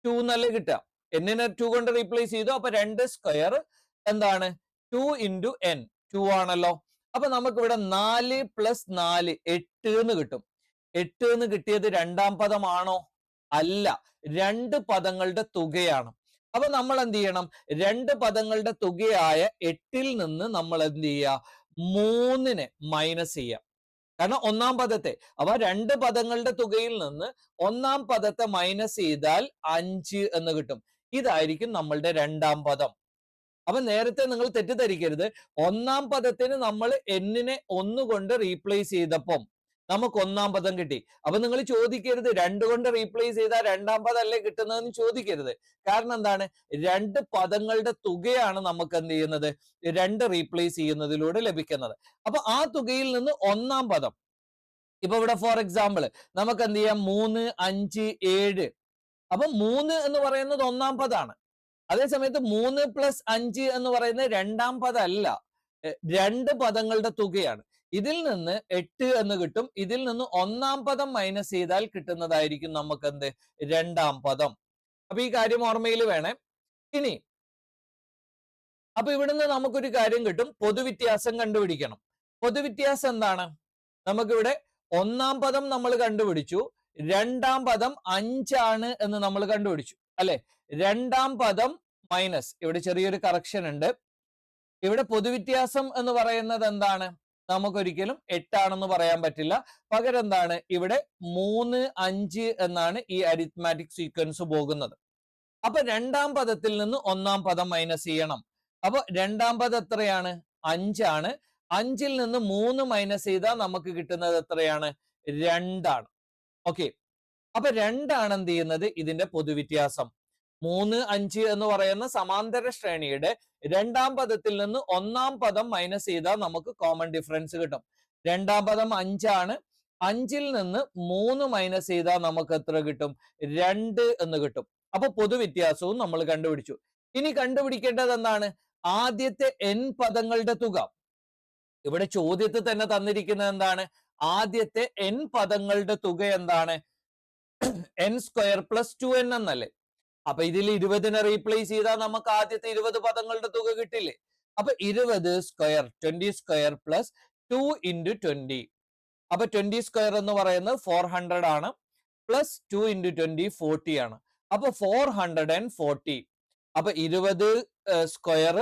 2 എന്നല്ലേ കിട്ടുക? n-നെ 2 കൊണ്ട് റീപ്ലേസ് ചെയ്തു. അപ്പൊ 2² എന്താണ്? 2 × n, 2 ആണല്ലോ. അപ്പൊ നമുക്ക് ഇവിടെ 4 + 4 8 എന്ന് കിട്ടും. 8 എന്ന് കിട്ടിയത് രണ്ടാം പദമാണോ? അല്ല, 2 പദങ്ങളുടെ തുകയാണ്. അപ്പൊ നമ്മൾ എന്ത് ചെയ്യണം? 2 പദങ്ങളുടെ തുകയായ 8ൽ നിന്ന് നമ്മൾ എന്ത് ചെയ്യുക? 3നെ മൈനസ് ചെയ്യാം. കാരണം ഒന്നാം പദത്തെ, അവ 2 പദങ്ങളുടെ തുകയിൽ നിന്ന് ഒന്നാം പദത്തെ മൈനസ് ചെയ്താൽ 5 എന്ന് കിട്ടും. ഇതായിരിക്കും നമ്മളുടെ രണ്ടാം പദം. അപ്പൊ നേരത്തെ നിങ്ങൾ തെറ്റിദ്ധരിക്കരുത്. ഒന്നാം പദത്തിന് നമ്മൾ n-നെ 1 കൊണ്ട് റീപ്ലേസ് ചെയ്തപ്പം നമുക്ക് ഒന്നാം പദം കിട്ടി. അപ്പൊ നിങ്ങൾ ചോദിക്കരുത് 2 കൊണ്ട് റീപ്ലേസ് ചെയ്താൽ രണ്ടാം പദം അല്ലേ കിട്ടുന്നതെന്ന് ചോദിക്കരുത്. കാരണം എന്താണ്? 2 പദങ്ങളുടെ തുകയാണ് നമുക്ക് എന്ത് ചെയ്യുന്നത്? 2 റീപ്ലേസ് ചെയ്യുന്നതിലൂടെ ലഭിക്കുന്നത്. അപ്പൊ ആ തുകയിൽ നിന്ന് ഒന്നാം പദം, ഇപ്പൊ ഇവിടെ ഫോർ എക്സാമ്പിൾ നമുക്ക് എന്ത് ചെയ്യാം? 3, 5, 7. അപ്പൊ 3 എന്ന് പറയുന്നത് ഒന്നാം പദമാണ്. അതേസമയത്ത് 3 + 5 എന്ന് പറയുന്നത് രണ്ടാം പദം അല്ല, 2 പദങ്ങളുടെ തുകയാണ്. ഇതിൽ നിന്ന് 8 എന്ന് കിട്ടും. ഇതിൽ നിന്ന് ഒന്നാം പദം മൈനസ് ചെയ്താൽ കിട്ടുന്നതായിരിക്കും നമുക്ക് എന്ത്? രണ്ടാം പദം. അപ്പൊ ഈ കാര്യം ഓർമ്മയിൽ വേണേ. ഇനി അപ്പൊ ഇവിടുന്ന് നമുക്കൊരു കാര്യം കിട്ടും, പൊതുവ്യത്യാസം കണ്ടുപിടിക്കണം. പൊതുവ്യത്യാസം എന്താണ്? നമുക്കിവിടെ ഒന്നാം പദം നമ്മൾ കണ്ടുപിടിച്ചു, രണ്ടാം പദം 5 ആണ് എന്ന് നമ്മൾ കണ്ടുപിടിച്ചു അല്ലെ? രണ്ടാം പദം മൈനസ്, ഇവിടെ ചെറിയൊരു കറക്ഷൻ ഉണ്ട്. ഇവിടെ പൊതുവ്യത്യാസം എന്ന് പറയുന്നത് എന്താണ്? നമുക്കൊരിക്കലും 8 ആണെന്ന് പറയാൻ പറ്റില്ല. പകരം എന്താണ്? ഇവിടെ 3, 5 എന്നാണ് ഈ അരിത്മാറ്റിക് സീക്വൻസ് പോകുന്നത്. അപ്പൊ രണ്ടാം പദത്തിൽ നിന്ന് ഒന്നാം പദം മൈനസ് ചെയ്യണം. അപ്പൊ രണ്ടാം പദം എത്രയാണ്? 5 ആണ്. 5ൽ നിന്ന് 3 മൈനസ് ചെയ്താൽ നമുക്ക് കിട്ടുന്നത് എത്രയാണ്? 2 ആണ്. ഓക്കെ, അപ്പൊ 2 ആണ് എന്ത് ചെയ്യുന്നത്? ഇതിന്റെ പൊതുവ്യത്യാസം. 3, 5 എന്ന് പറയുന്ന സമാന്തര ശ്രേണിയുടെ രണ്ടാം പദത്തിൽ നിന്ന് ഒന്നാം പദം മൈനസ് ചെയ്താൽ നമുക്ക് കോമൺ ഡിഫറൻസ് കിട്ടും. രണ്ടാം പദം 5 ആണ്. 5ൽ നിന്ന് 3 മൈനസ് ചെയ്താൽ നമുക്ക് എത്ര കിട്ടും? 2 എന്ന് കിട്ടും. അപ്പൊ പൊതുവ്യത്യാസവും നമ്മൾ കണ്ടുപിടിച്ചു. ഇനി കണ്ടുപിടിക്കേണ്ടത് എന്താണ്? ആദ്യത്തെ n പദങ്ങളുടെ തുക. ഇവിടെ ചോദ്യത്തിൽ തന്നെ തന്നിരിക്കുന്നത് എന്താണ്? ആദ്യത്തെ n പദങ്ങളുടെ തുക എന്താണ്? n സ്ക്വയർ പ്ലസ് 2n എന്നല്ലേ? അപ്പൊ ഇതിൽ 20നെ റീപ്ലേസ് ചെയ്താൽ നമുക്ക് ആദ്യത്തെ 20 പദങ്ങളുടെ തുക കിട്ടില്ലേ? അപ്പൊ 20 സ്ക്വയർ 20 സ്ക്വയർ പ്ലസ് 2 ഇൻറ്റു 20. അപ്പൊ 20 സ്ക്വയർ എന്ന് പറയുന്നത് 400 ആണ്. പ്ലസ് 2 ഇൻറ്റു 20 40 ആണ്. അപ്പൊ 440. അപ്പൊ 20 സ്ക്വയർ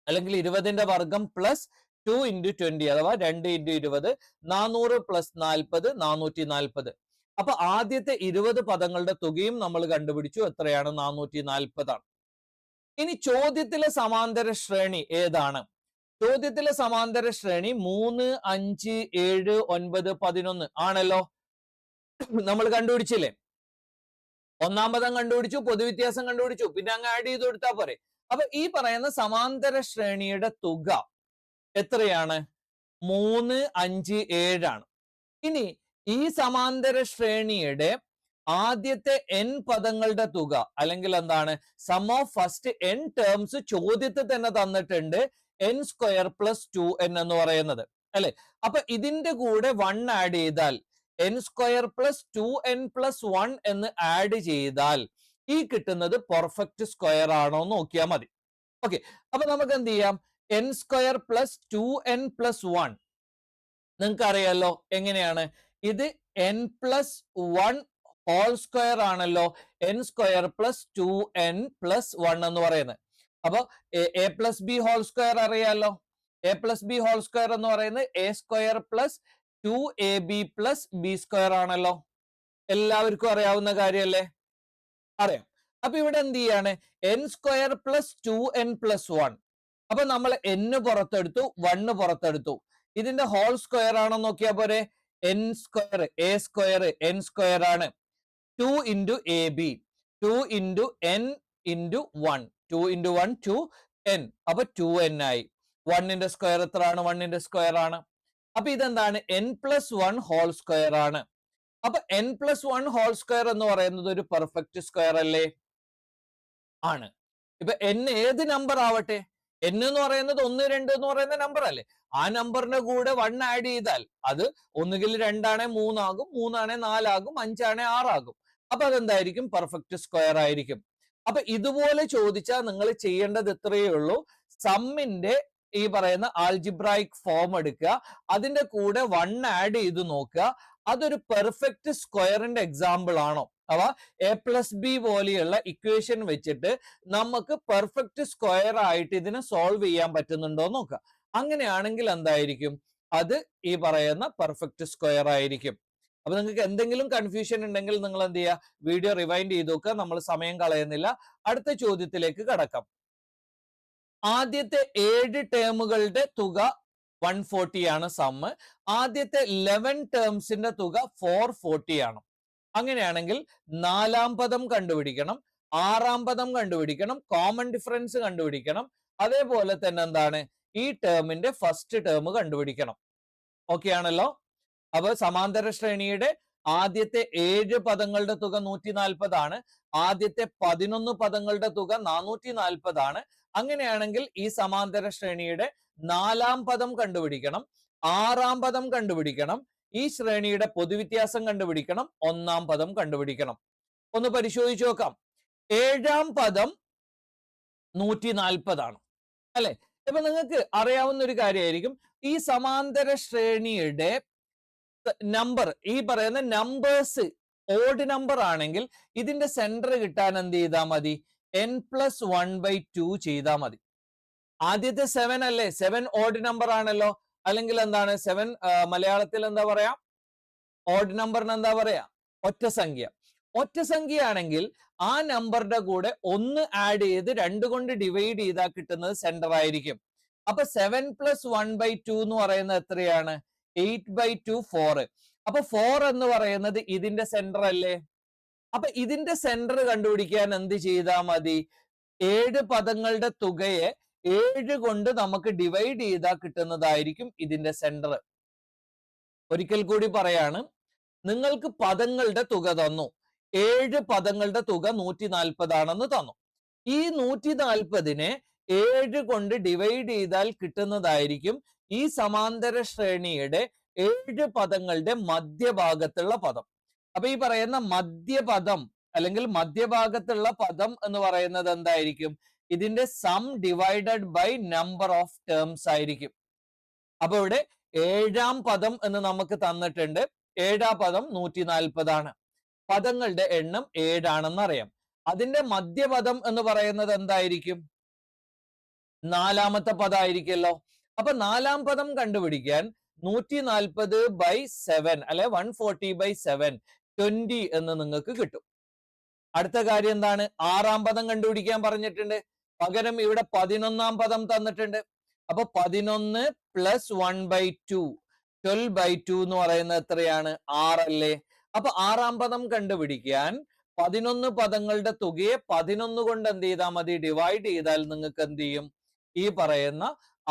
അല്ലെങ്കിൽ 20ന്റെ വർഗം പ്ലസ് 2 ഇൻറ്റു 20 അഥവാ 2 ഇൻറ്റു 20, 400 പ്ലസ് 40, 440. അപ്പൊ ആദ്യത്തെ 20 പദങ്ങളുടെ തുകയും നമ്മൾ കണ്ടുപിടിച്ചു. എത്രയാണ്? 440 ആണ്. ഇനി ചോദ്യത്തിലെ സമാന്തര ശ്രേണി ഏതാണ്? ചോദ്യത്തിലെ സമാന്തര ശ്രേണി 3, 5, 7, 9, 11 ആണല്ലോ. നമ്മൾ കണ്ടുപിടിച്ചില്ലേ? ഒന്നാം പദം കണ്ടുപിടിച്ചു, പൊതുവ്യത്യാസം കണ്ടുപിടിച്ചു, പിന്നെ അങ്ങ് ആഡ് ചെയ്ത് കൊടുത്താൽ പോരെ. അപ്പൊ ഈ പറയുന്ന സമാന്തര ശ്രേണിയുടെ തുക എത്രയാണ്? 3, 5, 7 ആണ്. ഇനി ഈ സമാന്തര ശ്രേണിയുടെ ആദ്യത്തെ n പദങ്ങളുടെ തുക അല്ലെങ്കിൽ എന്താണ്? Sum of first n terms ചോദ്യത്തിൽ തന്നെ തന്നിട്ടുണ്ട്. n സ്ക്വയർ പ്ലസ് 2n എന്ന് പറയുന്നത് അല്ലെ? അപ്പൊ ഇതിന്റെ കൂടെ 1 ആഡ് ചെയ്താൽ n square plus 2n plus 1 എന്ന് ആഡ് ചെയ്താൽ ഈ കിട്ടുന്നത് പെർഫെക്റ്റ് സ്ക്വയർ ആണോ എന്ന് നോക്കിയാൽ മതി. ഓക്കെ, അപ്പൊ നമുക്ക് എന്ത് ചെയ്യാം? n square plus 2n plus 1 നിങ്ങൾക്ക് അറിയാലോ എങ്ങനെയാണ്? ഇത് n പ്ലസ് 1 ഹോൾ സ്ക്വയർ ആണല്ലോ. n square plus 2n plus 1 എന്ന് പറയുന്നത്. അപ്പൊ a plus b whole square അറിയാലോ. a plus b whole square എന്ന് പറയുന്നത് a square plus 2ab plus b square ആണല്ലോ. എല്ലാവർക്കും അറിയാവുന്ന കാര്യമല്ലേ? അറിയാം. അപ്പൊ ഇവിടെ എന്ത് ചെയ്യാണ്? n square plus 2n plus 1. അപ്പൊ നമ്മൾ n പുറത്തെടുത്തു, 1 പുറത്തെടുത്തു. ഇതിന്റെ ഹോൾ സ്ക്വയർ ആണോ നോക്കിയാ പോരെ? n square a square n square ആണ്. 2 into A B, 2 into n into 1, 2 into 1 2n. അപ്പൊ 2n ആയി. 1ന്റെ സ്ക്വയർ എത്രയാണ്? 1ന്റെ സ്ക്വയർ ആണ്. അപ്പൊ ഇതെന്താണ്? n പ്ലസ് 1 ഹോൾ സ്ക്വയർ ആണ്. അപ്പൊ n പ്ലസ് 1 ഹോൾ സ്ക്വയർ എന്ന് പറയുന്നത് ഒരു പെർഫെക്റ്റ് സ്ക്വയർ അല്ലേ? ആണ്. ഇപ്പൊ n ഏത് നമ്പർ ആവട്ടെ, n എന്ന് പറയുന്നത് 1, 2 എന്ന് പറയുന്ന നമ്പർ അല്ലേ? ആ നമ്പറിന്റെ കൂടെ 1 ആഡ് ചെയ്താൽ അത് ഒന്നുകിൽ 2 ആണെ 3 ആകും, 3 ആണെ 4 ആകും, 5 ആണെ 6 ആകും. അപ്പൊ അതെന്തായിരിക്കും? പെർഫെക്റ്റ് സ്ക്വയർ ആയിരിക്കും. അപ്പൊ ഇതുപോലെ ചോദിച്ചാൽ നിങ്ങൾ ചെയ്യേണ്ടത് ഇത്രയേ ഉള്ളൂ. സമ്മിന്റെ ഈ പറയുന്ന ആൾജിബ്രായിക് ഫോം എടുക്കുക, അതിന്റെ കൂടെ 1 ആഡ് ചെയ്ത് നോക്കുക. അതൊരു പെർഫെക്റ്റ് സ്ക്വയറിന്റെ എക്സാമ്പിൾ ആണോ? അവ എ പ്ലസ് ബി പോലെയുള്ള ഇക്വേഷൻ വെച്ചിട്ട് നമുക്ക് പെർഫെക്റ്റ് സ്ക്വയർ ആയിട്ട് ഇതിനെ സോൾവ് ചെയ്യാൻ പറ്റുന്നുണ്ടോ നോക്കുക. അങ്ങനെയാണെങ്കിൽ എന്തായിരിക്കും? അത് ഈ പറയുന്ന പെർഫെക്റ്റ് സ്ക്വയർ ആയിരിക്കും. അപ്പൊ നിങ്ങൾക്ക് എന്തെങ്കിലും കൺഫ്യൂഷൻ ഉണ്ടെങ്കിൽ നിങ്ങൾ എന്ത് ചെയ്യുക? വീഡിയോ റിവൈൻഡ് ചെയ്ത് നോക്കുക. നമ്മൾ സമയം കളയുന്നില്ല. അടുത്ത ചോദ്യത്തിലേക്ക് കടക്കാം. ആദ്യത്തെ 7 ടേമുകളുടെ തുക 140 ആണ് സമ്മ്. ആദ്യത്തെ 11 ടേംസിന്റെ തുക 440 ആണ്. അങ്ങനെയാണെങ്കിൽ 4ാം പദം കണ്ടുപിടിക്കണം, 6ാം പദം കണ്ടുപിടിക്കണം, കോമൺ ഡിഫറൻസ് കണ്ടുപിടിക്കണം. അതേപോലെ തന്നെ എന്താണ്? ഈ ടേമിന്റെ ഫസ്റ്റ് ടേം കണ്ടുപിടിക്കണം. ഓക്കെ ആണല്ലോ? അപ്പൊ സമാന്തര ശ്രേണിയുടെ ആദ്യത്തെ 7 പദങ്ങളുടെ തുക 140 ആണ്. ആദ്യത്തെ 11 പദങ്ങളുടെ തുക 440 ആണ്. അങ്ങനെയാണെങ്കിൽ ഈ സമാന്തര ശ്രേണിയുടെ 4ാം പദം കണ്ടുപിടിക്കണം, 6ാം പദം കണ്ടുപിടിക്കണം, ഈ ശ്രേണിയുടെ പൊതുവ്യത്യാസം കണ്ടുപിടിക്കണം, 1ാം പദം കണ്ടുപിടിക്കണം. ഒന്ന് പരിശോധിച്ച് നോക്കാം. 7ാം പദം 140 ആണ് അല്ലെ? ഇപ്പൊ നിങ്ങൾക്ക് അറിയാവുന്ന ഒരു കാര്യമായിരിക്കും, ഈ സമാന്തര ശ്രേണിയുടെ നമ്പർ, ഈ പറയുന്ന നമ്പേഴ്സ് ഓഡ് നമ്പർ ആണെങ്കിൽ ഇതിന്റെ സെന്റർ കിട്ടാൻ എന്ത് ചെയ്താൽ മതി? n+1/2 ചെയ്താൽ മതി. ആദ്യത്തെ 7 അല്ലേ? 7 ഓഡ് നമ്പർ ആണല്ലോ. അല്ലെങ്കിൽ എന്താണ് 7 മലയാളത്തിൽ എന്താ പറയാ? ഓഡ് നമ്പറിന് എന്താ പറയാ? ഒറ്റ സംഖ്യ. ഒറ്റ സംഖ്യ ആണെങ്കിൽ ആ നമ്പറുടെ കൂടെ 1 ആഡ് ചെയ്ത് 2 കൊണ്ട് ഡിവൈഡ് ചെയ്താൽ കിട്ടുന്നത് സെന്റർ ആയിരിക്കും. അപ്പൊ 7+1/2 എന്ന് പറയുന്നത് എത്രയാണ്? 8/2 4. അപ്പൊ 4 എന്ന് പറയുന്നത് ഇതിന്റെ സെന്റർ അല്ലേ? അപ്പൊ ഇതിന്റെ സെന്റർ കണ്ടുപിടിക്കാൻ എന്ത് ചെയ്താൽ മതി? 7 പദങ്ങളുടെ തുകയെ 7 കൊണ്ട് നമുക്ക് ഡിവൈഡ് ചെയ്താൽ കിട്ടുന്നതായിരിക്കും ഇതിന്റെ സെന്റർ. ഒരിക്കൽ കൂടി പറയാണ്, നിങ്ങൾക്ക് പദങ്ങളുടെ തുക തന്നു. 7 പദങ്ങളുടെ തുക 140 ആണെന്ന് തന്നു. ഈ 140നെ 7 കൊണ്ട് ഡിവൈഡ് ചെയ്താൽ കിട്ടുന്നതായിരിക്കും ഈ സമാന്തര ശ്രേണിയുടെ 7 പദങ്ങളുടെ മധ്യഭാഗത്തുള്ള പദം. അപ്പൊ ഈ പറയുന്ന മധ്യപദം അല്ലെങ്കിൽ മധ്യഭാഗത്തുള്ള പദം എന്ന് പറയുന്നത് എന്തായിരിക്കും? ഇതിന്റെ sum divided by number of terms ആയിരിക്കും. അപ്പൊ ഇവിടെ 7ാം പദം എന്ന് നമുക്ക് തന്നിട്ടുണ്ട്. 7ാം പദം 140 ആണ്. പദങ്ങളുടെ എണ്ണം 7 ആണെന്ന് അറിയാം. അതിന്റെ മധ്യപദം എന്ന് പറയുന്നത് എന്തായിരിക്കും? 4ാമത്തെ പദം ആയിരിക്കുമല്ലോ. അപ്പൊ 4ാം പദം കണ്ടുപിടിക്കാൻ 140/7 അല്ലെ 140/7 20 എന്ന് നിങ്ങൾക്ക് കിട്ടും. അടുത്ത കാര്യം എന്താണ്? 6ാം പദം കണ്ടുപിടിക്കാൻ പറഞ്ഞിട്ടുണ്ട്. പകരം ഇവിടെ 11ാം പദം തന്നിട്ടുണ്ട്. അപ്പൊ 11 + 1/2 12/2 എന്ന് പറയുന്നത് എത്രയാണ്? 6 അല്ലേ? അപ്പൊ 6ാം പദം കണ്ടുപിടിക്കാൻ 11 പദങ്ങളുടെ തുകയെ 11 കൊണ്ട് എന്ത് ചെയ്താൽ മതി? ഡിവൈഡ് ചെയ്താൽ നിങ്ങൾക്ക് എന്ത് ചെയ്യും? ഈ പറയുന്ന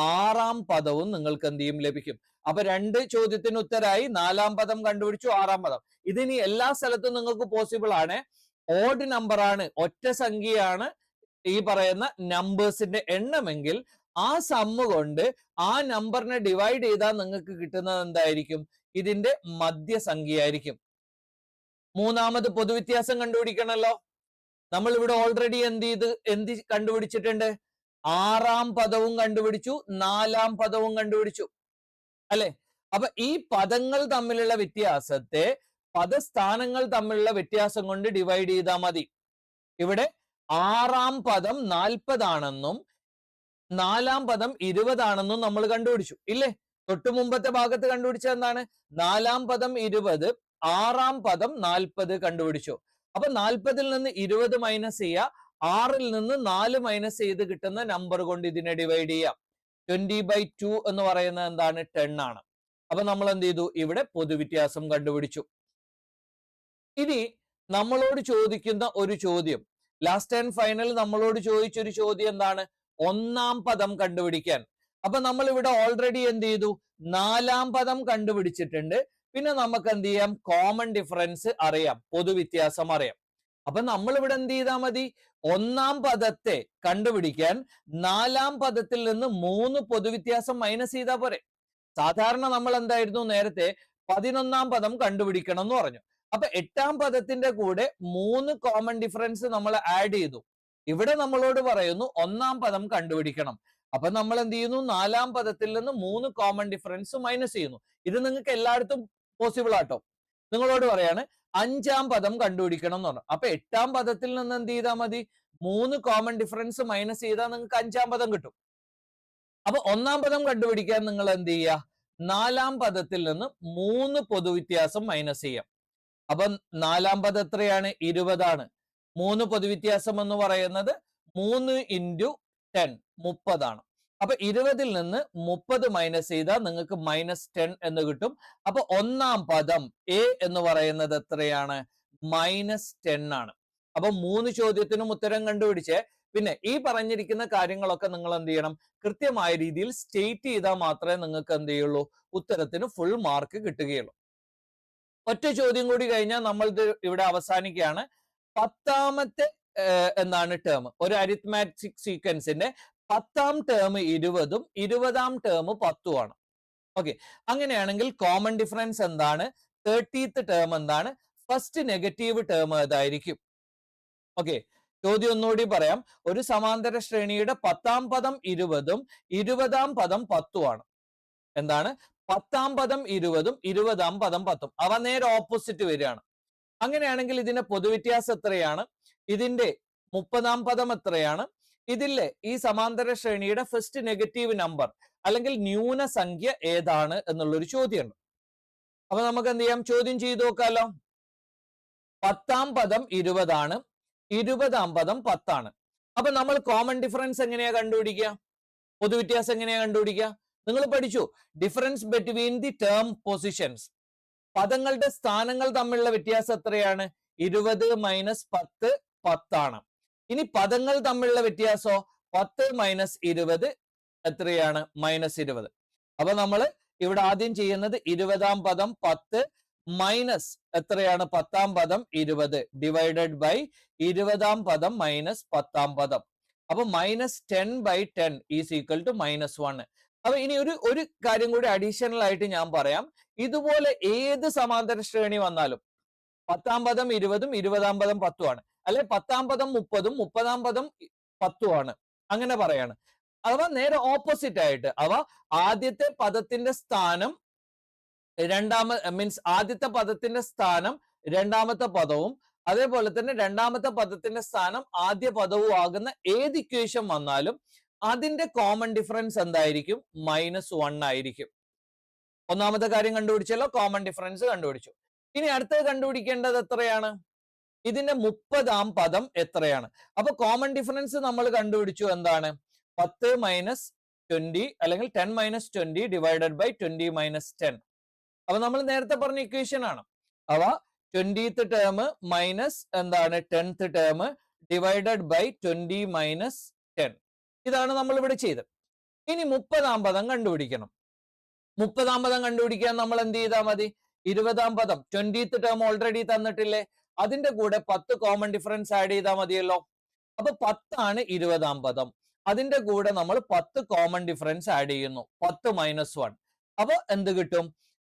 6ാം പദവും നിങ്ങൾക്ക് എന്ത് ചെയ്യും? ലഭിക്കും. അപ്പൊ 2 ചോദ്യത്തിന് ഉത്തരായി. 4ാം പദം കണ്ടുപിടിച്ചു, 6ാം പദം. ഇതിനി എല്ലാ സ്ഥലത്തും നിങ്ങൾക്ക് പോസിബിൾ ആണ്. ഓഡ് നമ്പർ ആണ്, ഒറ്റ സംഖ്യയാണ് ഈ പറയുന്ന നമ്പേഴ്സിന്റെ എണ്ണമെങ്കിൽ ആ സമ്മ് കൊണ്ട് ആ നമ്പറിനെ ഡിവൈഡ് ചെയ്താൽ നിങ്ങൾക്ക് കിട്ടുന്നത് എന്തായിരിക്കും? ഇതിന്റെ മധ്യസംഖ്യയായിരിക്കും. 3ാമത് പൊതുവ്യത്യാസം കണ്ടുപിടിക്കണമല്ലോ. നമ്മൾ ഇവിടെ ഓൾറെഡി എന്ത് കണ്ടുപിടിച്ചിട്ടുണ്ട്? 6ാം പദവും കണ്ടുപിടിച്ചു, 4ാം പദവും കണ്ടുപിടിച്ചു അല്ലെ? അപ്പൊ ഈ പദങ്ങൾ തമ്മിലുള്ള വ്യത്യാസത്തെ പദസ്ഥാനങ്ങൾ തമ്മിലുള്ള വ്യത്യാസം കൊണ്ട് ഡിവൈഡ് ചെയ്താൽ മതി. ഇവിടെ 6ാം പദം 40 ആണെന്നും 4ാം പദം 20 ആണെന്നും നമ്മൾ കണ്ടുപിടിച്ചു ഇല്ലേ? തൊട്ടു മുമ്പത്തെ ഭാഗത്ത് കണ്ടുപിടിച്ചത് എന്താണ്? 4ാം പദം 20, 6ാം പദം 40 കണ്ടുപിടിച്ചു. അപ്പൊ 40ൽ നിന്ന് 20 മൈനസ് ചെയ്യുക, 6ൽ നിന്ന് 4 മൈനസ് ചെയ്ത് കിട്ടുന്ന നമ്പർ കൊണ്ട് ഇതിനെ ഡിവൈഡ് ചെയ്യാം. 20/2 എന്ന് പറയുന്നത് എന്താണ്? 10 ആണ്. അപ്പൊ നമ്മൾ എന്ത് ചെയ്തു? ഇവിടെ പൊതുവ്യത്യാസം കണ്ടുപിടിച്ചു. ഇനി നമ്മളോട് ചോദിക്കുന്ന ഒരു ചോദ്യം, ലാസ്റ്റ് ആൻഡ് ഫൈനൽ നമ്മളോട് ചോദിച്ചൊരു ചോദ്യം എന്താണ്? 1ാം പദം കണ്ടുപിടിക്കാൻ. അപ്പൊ നമ്മൾ ഇവിടെ ഓൾറെഡി എന്ത് ചെയ്തു? 4ാം പദം കണ്ടുപിടിച്ചിട്ടുണ്ട്. പിന്നെ നമുക്ക് എന്ത് ചെയ്യാം? കോമൺ ഡിഫറൻസ് അറിയാം, പൊതുവ്യത്യാസം അറിയാം. അപ്പൊ നമ്മൾ ഇവിടെ എന്ത് ചെയ്താൽ മതി? 1ാം പദത്തെ കണ്ടുപിടിക്കാൻ 4ാം പദത്തിൽ നിന്ന് 3 പൊതുവ്യത്യാസം മൈനസ് ചെയ്താൽ പോരെ? സാധാരണ നമ്മൾ എന്തായിരുന്നു നേരത്തെ 11ാം പദം കണ്ടുപിടിക്കണം എന്ന് പറഞ്ഞു. അപ്പൊ 8ാം പദത്തിന്റെ കൂടെ 3 കോമൺ ഡിഫറൻസ് നമ്മൾ ആഡ് ചെയ്തു. ഇവിടെ നമ്മളോട് പറയുന്നു 1ാം പദം കണ്ടുപിടിക്കണം. അപ്പൊ നമ്മൾ എന്ത് ചെയ്യുന്നു? 4ാം പദത്തിൽ നിന്ന് 3 കോമൺ ഡിഫറൻസ് മൈനസ് ചെയ്യുന്നു. ഇത് നിങ്ങൾക്ക് എല്ലായിടത്തും പോസിബിൾ ആട്ടോ. നിങ്ങളോട് പറയാണ് 5ാം പദം കണ്ടുപിടിക്കണം എന്ന് പറഞ്ഞു. അപ്പൊ 8ാം പദത്തിൽ നിന്ന് എന്ത് ചെയ്താൽ മതി? 3 കോമൺ ഡിഫറൻസ് മൈനസ് ചെയ്താൽ നിങ്ങൾക്ക് 5ാം പദം കിട്ടും. അപ്പൊ 1ാം പദം കണ്ടുപിടിക്കാൻ നിങ്ങൾ എന്ത് ചെയ്യുക? 4ാം പദത്തിൽ നിന്ന് 3 പൊതുവ്യത്യാസം മൈനസ് ചെയ്യാം. അപ്പൊ 4ാം പദം എത്രയാണ്? 20 ആണ്. 3 പൊതുവ്യത്യാസം എന്ന് പറയുന്നത് 3 × 10 30 ആണ്. അപ്പൊ 20ൽ നിന്ന് 30 മൈനസ് ചെയ്താൽ നിങ്ങൾക്ക് -10 എന്ന് കിട്ടും. അപ്പൊ 1ാം പദം എ എന്ന് പറയുന്നത് എത്രയാണ്? -10 ആണ്. അപ്പൊ 3 ചോദ്യത്തിനും ഉത്തരം കണ്ടുപിടിച്ചേ. പിന്നെ ഈ പറഞ്ഞിരിക്കുന്ന കാര്യങ്ങളൊക്കെ നിങ്ങൾ എന്ത് ചെയ്യണം? കൃത്യമായ രീതിയിൽ സ്റ്റേറ്റ് ചെയ്താൽ മാത്രമേ നിങ്ങൾക്ക് എന്ത് ചെയ്യുള്ളൂ? ഉത്തരത്തിന് ഫുൾ മാർക്ക് കിട്ടുകയുള്ളൂ. ഒറ്റ ചോദ്യം കൂടി കഴിഞ്ഞാൽ നമ്മൾ ഇവിടെ അവസാനിക്കുകയാണ്. 10ാമത്തെ എന്താണ് ടേം? ഒരു അരിത്മാറ്റിക് സീക്വൻസിന്റെ 10ാം ടേം 20ഉം 20ാം ടേം 10ഉം ആണ്. ഓക്കെ, അങ്ങനെയാണെങ്കിൽ കോമൺ ഡിഫറൻസ് എന്താണ്? 30th ടേം എന്താണ്? ഫസ്റ്റ് നെഗറ്റീവ് ടേം ഏതായിരിക്കും? ഓക്കെ, ചോദ്യം ഒന്നുകൂടി പറയാം. ഒരു സമാന്തര ശ്രേണിയുടെ 10ാം പദം 20ഉം 20ാം പദം 10ഉം ആണ്. എന്താണ്? 10ാം പദം 20ഉം 20ാം പദം 10ഉം. അവ നേരെ ഓപ്പോസിറ്റ് വരികയാണ്. അങ്ങനെയാണെങ്കിൽ ഇതിന്റെ പൊതുവ്യത്യാസം എത്രയാണ്? ഇതിന്റെ 30-ാം പദം എത്രയാണ്? ഇതിലെ ഈ സമാന്തര ശ്രേണിയുടെ ഫസ്റ്റ് നെഗറ്റീവ് നമ്പർ അല്ലെങ്കിൽ ന്യൂനസംഖ്യ ഏതാണ് എന്നുള്ളൊരു ചോദ്യമുണ്ട്. അപ്പൊ നമുക്ക് എന്ത് ചെയ്യാം? ചോദ്യം ചെയ്തു നോക്കാലോ. 10-ാം പദം 20 ആണ്, 20-ാം പദം 10 ആണ്. അപ്പൊ നമ്മൾ കോമൺ ഡിഫറൻസ് എങ്ങനെയാ കണ്ടുപിടിക്കുക? പൊതുവ്യത്യാസം എങ്ങനെയാ കണ്ടുപിടിക്കുക? നിങ്ങൾ പഠിച്ചു difference between the term positions. പദങ്ങളുടെ സ്ഥാനങ്ങൾ തമ്മിലുള്ള വ്യത്യാസം എത്രയാണ്? 20 മൈനസ് 10 10 ആണ്. ഇനി പദങ്ങൾ തമ്മിലുള്ള വ്യത്യാസോ 10 മൈനസ് 20 എത്രയാണ്? -20. അപ്പൊ നമ്മൾ ഇവിടെ ആദ്യം ചെയ്യുന്നത് 20-ാം പദം 10 മൈനസ് എത്രയാണ്? 10-ാം പദം 20 ഡിവൈഡഡ് ബൈ 20-ാം പദം മൈനസ് 10-ാം പദം. അപ്പൊ -10/10 ഈസ് ഈക്വൽ ടു -1. അപ്പൊ ഇനി ഒരു കാര്യം കൂടി അഡീഷണൽ ആയിട്ട് ഞാൻ പറയാം. ഇതുപോലെ ഏത് സമാന്തര ശ്രേണി വന്നാലും 10-ാം പദം 20-ഉം 20-ാം പദം 10-ഉം ആണ്, അല്ലെ 10-ാം പദം 30-ഉം 30-ാം പദം 10-ഉം ആണ്, അങ്ങനെ പറയാണ്. അഥവാ നേരെ ഓപ്പോസിറ്റ് ആയിട്ട് ആദ്യത്തെ പദത്തിന്റെ സ്ഥാനം ആദ്യത്തെ പദത്തിന്റെ സ്ഥാനം രണ്ടാമത്തെ പദവും അതേപോലെ തന്നെ രണ്ടാമത്തെ പദത്തിന്റെ സ്ഥാനം ആദ്യ പദവും ആകുന്ന ഏത് ഇക്വേഷൻ വന്നാലും അതിന്റെ കോമൺ ഡിഫറൻസ് എന്തായിരിക്കും? -1 ആയിരിക്കും. ഒന്നാമത്തെ കാര്യം കണ്ടുപിടിച്ചല്ലോ, കോമൺ ഡിഫറൻസ് കണ്ടുപിടിച്ചു. ഇനി അടുത്തത് കണ്ടുപിടിക്കേണ്ടത് എത്രയാണ്? ഇതിന്റെ 30-ാം പദം എത്രയാണ്? അപ്പൊ കോമൺ ഡിഫറൻസ് നമ്മൾ കണ്ടുപിടിച്ചു. എന്താണ്? 10 മൈനസ് 20 അല്ലെങ്കിൽ 10 മൈനസ് 20 ഡിവൈഡഡ് ബൈ 20 മൈനസ് 10. അപ്പൊ നമ്മൾ നേരത്തെ പറഞ്ഞ ഇക്വേഷൻ ആണ്. അവ 20th ടേം മൈനസ് എന്താണ് 10th term divided by 20 minus 10. ഇതാണ് നമ്മൾ ഇവിടെ ചെയ്തത്. ഇനി 30-ാം പദം കണ്ടുപിടിക്കണം. 30-ാം പദം കണ്ടുപിടിക്കാൻ നമ്മൾ എന്ത് ചെയ്താൽ മതി? 20-ാം പദം 20th ടേം ഓൾറെഡി തന്നിട്ടില്ലേ, അതിന്റെ കൂടെ 10 കോമൺ ഡിഫറൻസ് ആഡ് ചെയ്താൽ മതിയല്ലോ. അപ്പൊ 10 ആണ് 20-ാം പദം, അതിന്റെ കൂടെ നമ്മൾ 10 കോമൺ ഡിഫറൻസ് ആഡ് ചെയ്യുന്നു, 10 മൈനസ് 1. അപ്പൊ എന്ത് കിട്ടും?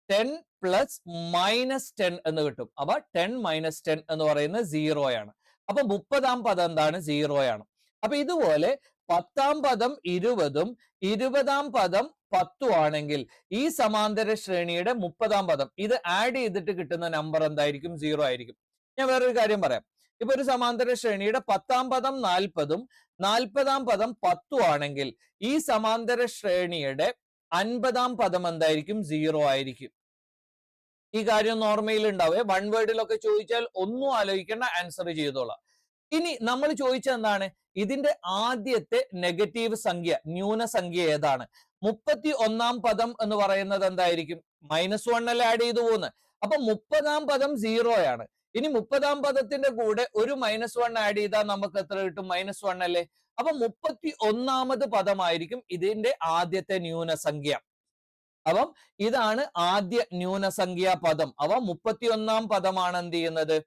10 പ്ലസ് -10 എന്ന് കിട്ടും. അപ്പൊ 10 മൈനസ് 10 എന്ന് പറയുന്നത് 0 ആണ്. അപ്പൊ 30-ാം പദം എന്താണ്? 0 ആണ്. അപ്പൊ ഇതുപോലെ 10-ാം പദം 20-ഉം 20-ാം പദം 10-ഉം ആണെങ്കിൽ ഈ സമാന്തര ശ്രേണിയുടെ 30-ാം പദം ഇത് ആഡ് ചെയ്തിട്ട് കിട്ടുന്ന നമ്പർ എന്തായിരിക്കും? 0 ആയിരിക്കും. ഞാൻ വേറൊരു കാര്യം പറയാം. ഇപ്പൊ ഒരു സമാന്തര ശ്രേണിയുടെ 10-ാം പദം 40-ഉം 40-ാം പദം 10-ഉം ആണെങ്കിൽ ഈ സമാന്തര ശ്രേണിയുടെ 50-ാം പദം എന്തായിരിക്കും? 0 ആയിരിക്കും. ഈ കാര്യം ഓർമ്മയിൽ ഉണ്ടാവേ. വൺ വേർഡിലൊക്കെ ചോദിച്ചാൽ ഒന്നും ആലോചിക്കേണ്ട, ആൻസർ ചെയ്തോളാം. ഇനി നമ്മൾ ചോദിച്ചത് എന്താണ്? ഇതിന്റെ ആദ്യത്തെ നെഗറ്റീവ് സംഖ്യ ന്യൂനസംഖ്യ ഏതാണ്? 31-ാം പദം എന്ന് പറയുന്നത് എന്തായിരിക്കും? -1 അല്ലേ ആഡ് ചെയ്തു പോകുന്നത്. അപ്പൊ 30-ാം പദം 0 ആണ്. ഇനി 30-ാം പദത്തിന്റെ കൂടെ ഒരു -1 ആഡ് ചെയ്താൽ നമുക്ക് എത്ര കിട്ടും? -1 അല്ലേ. അപ്പൊ 31-ാമത് പദമായിരിക്കും ഇതിന്റെ ആദ്യത്തെ ന്യൂനസംഖ്യ. അപ്പം ഇതാണ് ആദ്യ ന്യൂനസംഖ്യാ പദം. 31-ാം പദമാണ് എന്ത് ചെയ്യുന്നത്?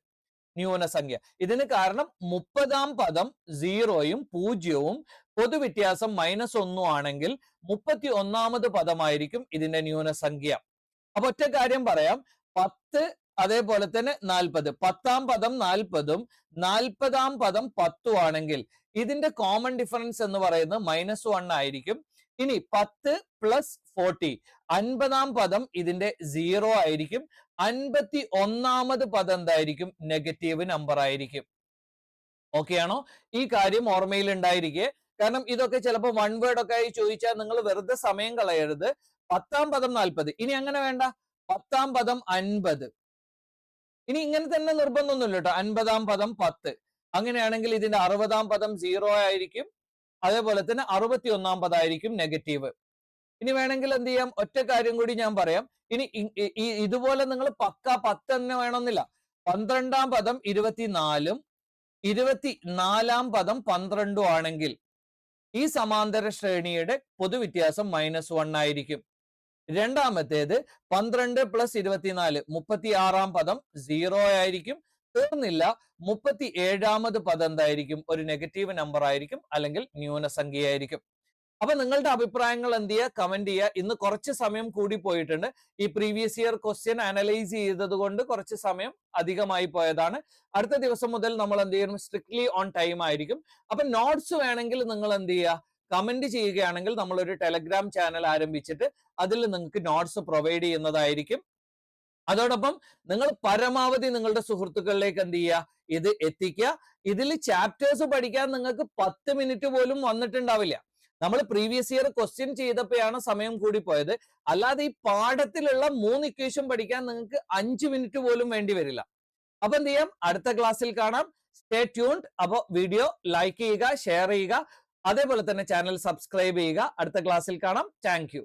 ന്യൂനസംഖ്യ. ഇതിന് കാരണം 30-ാം പദം 0-യും 0-വും പൊതുവ്യത്യാസം -1 ആണെങ്കിൽ 31-ാമത് പദമായിരിക്കും ഇതിന്റെ ന്യൂനസംഖ്യ. അപ്പൊ ഒറ്റ കാര്യം പറയാം, 10 അതേപോലെ തന്നെ 40, 10-ാം പദം 40-ഉം 40-ാം പദം 10-ഉം ആണെങ്കിൽ ഇതിന്റെ കോമൺ ഡിഫറൻസ് എന്ന് പറയുന്നത് -1 ആയിരിക്കും. ഇനി 10 പ്ലസ് 40 50-ാം പദം ഇതിന്റെ 0 ആയിരിക്കും. 51-ാമത് പദം എന്തായിരിക്കും? നെഗറ്റീവ് നമ്പർ ആയിരിക്കും. ഓക്കെ ആണോ? ഈ കാര്യം ഓർമ്മയിൽ ഉണ്ടായിരിക്കെ. കാരണം ഇതൊക്കെ ചിലപ്പോൾ വൺ വേർഡ് ഒക്കെ ആയി ചോദിച്ചാൽ നിങ്ങൾ വെറുതെ സമയം കളയരുത്. 10-ാം പദം 40, ഇനി അങ്ങനെ വേണ്ട, 10-ാം പദം 50. ഇനി ഇങ്ങനെ തന്നെ നിർബന്ധമൊന്നുമില്ല കേട്ടോ. 50-ാം പദം 10, അങ്ങനെയാണെങ്കിൽ ഇതിന്റെ 60-ാം പദം 0 ആയിരിക്കും. അതേപോലെ തന്നെ 61-ാം പദമായിരിക്കും നെഗറ്റീവ്. ഇനി വേണമെങ്കിൽ എന്ത് ചെയ്യാം? ഒറ്റ കാര്യം കൂടി ഞാൻ പറയാം. ഇനി ഇതുപോലെ നിങ്ങൾ പക്ക 10 തന്നെ വേണമെന്നില്ല. 12-ാം പദം 24-ഉം 24-ാം പദം 12-ഉം ആണെങ്കിൽ ഈ സമാന്തര ശ്രേണിയുടെ പൊതുവ്യത്യാസം -1 ആയിരിക്കും. രണ്ടാമത്തേത് 12 പ്ലസ് 24 36-ാം പദം 0 ആയിരിക്കും. തീർന്നില്ല, 37-ാമത് പദം എന്തായിരിക്കും? ഒരു നെഗറ്റീവ് നമ്പർ ആയിരിക്കും, അല്ലെങ്കിൽ ന്യൂനസംഖ്യയായിരിക്കും. അപ്പൊ നിങ്ങളുടെ അഭിപ്രായങ്ങൾ എന്ത് ചെയ്യുക? കമന്റ് ചെയ്യുക. ഇന്ന് കുറച്ച് സമയം കൂടി പോയിട്ടുണ്ട്. ഈ പ്രീവിയസ് ഇയർ ക്വസ്റ്റ്യൻ അനലൈസ് ചെയ്തത് കൊണ്ട് കുറച്ച് സമയം അധികമായി പോയതാണ്. അടുത്ത ദിവസം മുതൽ നമ്മൾ എന്ത് ചെയ്യണം? സ്ട്രിക്ട്ലി ഓൺ ടൈം ആയിരിക്കും. അപ്പൊ നോട്ട്സ് വേണമെങ്കിൽ നിങ്ങൾ എന്ത് ചെയ്യുക? കമന്റ് ചെയ്യുകയാണെങ്കിൽ നമ്മൾ ഒരു ടെലഗ്രാം ചാനൽ ആരംഭിച്ചിട്ട് അതിൽ നിങ്ങൾക്ക് നോട്ട്സ് പ്രൊവൈഡ് ചെയ്യുന്നതായിരിക്കും. അതോടൊപ്പം നിങ്ങൾ പരമാവധി നിങ്ങളുടെ സുഹൃത്തുക്കളിലേക്ക് എന്ത് ചെയ്യുക, ഇത് എത്തിക്കുക. ഇതിൽ ചാപ്റ്റേഴ്സ് പഠിക്കാൻ നിങ്ങൾക്ക് 10 മിനിറ്റ് പോലും വന്നിട്ടുണ്ടാവില്ല. നമ്മൾ പ്രീവിയസ് ഇയർ ക്വസ്റ്റ്യൻ ചെയ്തപ്പോഴാണ് സമയം കൂടി പോയത്. അല്ലാതെ ഈ പാഠത്തിലുള്ള 3 ഇക്വേഷൻ പഠിക്കാൻ നിങ്ങൾക്ക് 5 മിനിറ്റ് പോലും വേണ്ടി വരില്ല. അപ്പൊ എന്ത് ചെയ്യാം, അടുത്ത ക്ലാസ്സിൽ കാണാം. Stay tuned. അപ്പൊ വീഡിയോ ലൈക്ക് ചെയ്യുക, ഷെയർ ചെയ്യുക, അതേപോലെ തന്നെ ചാനൽ സബ്സ്ക്രൈബ് ചെയ്യുക. അടുത്ത ക്ലാസ്സിൽ കാണാം. Thank you.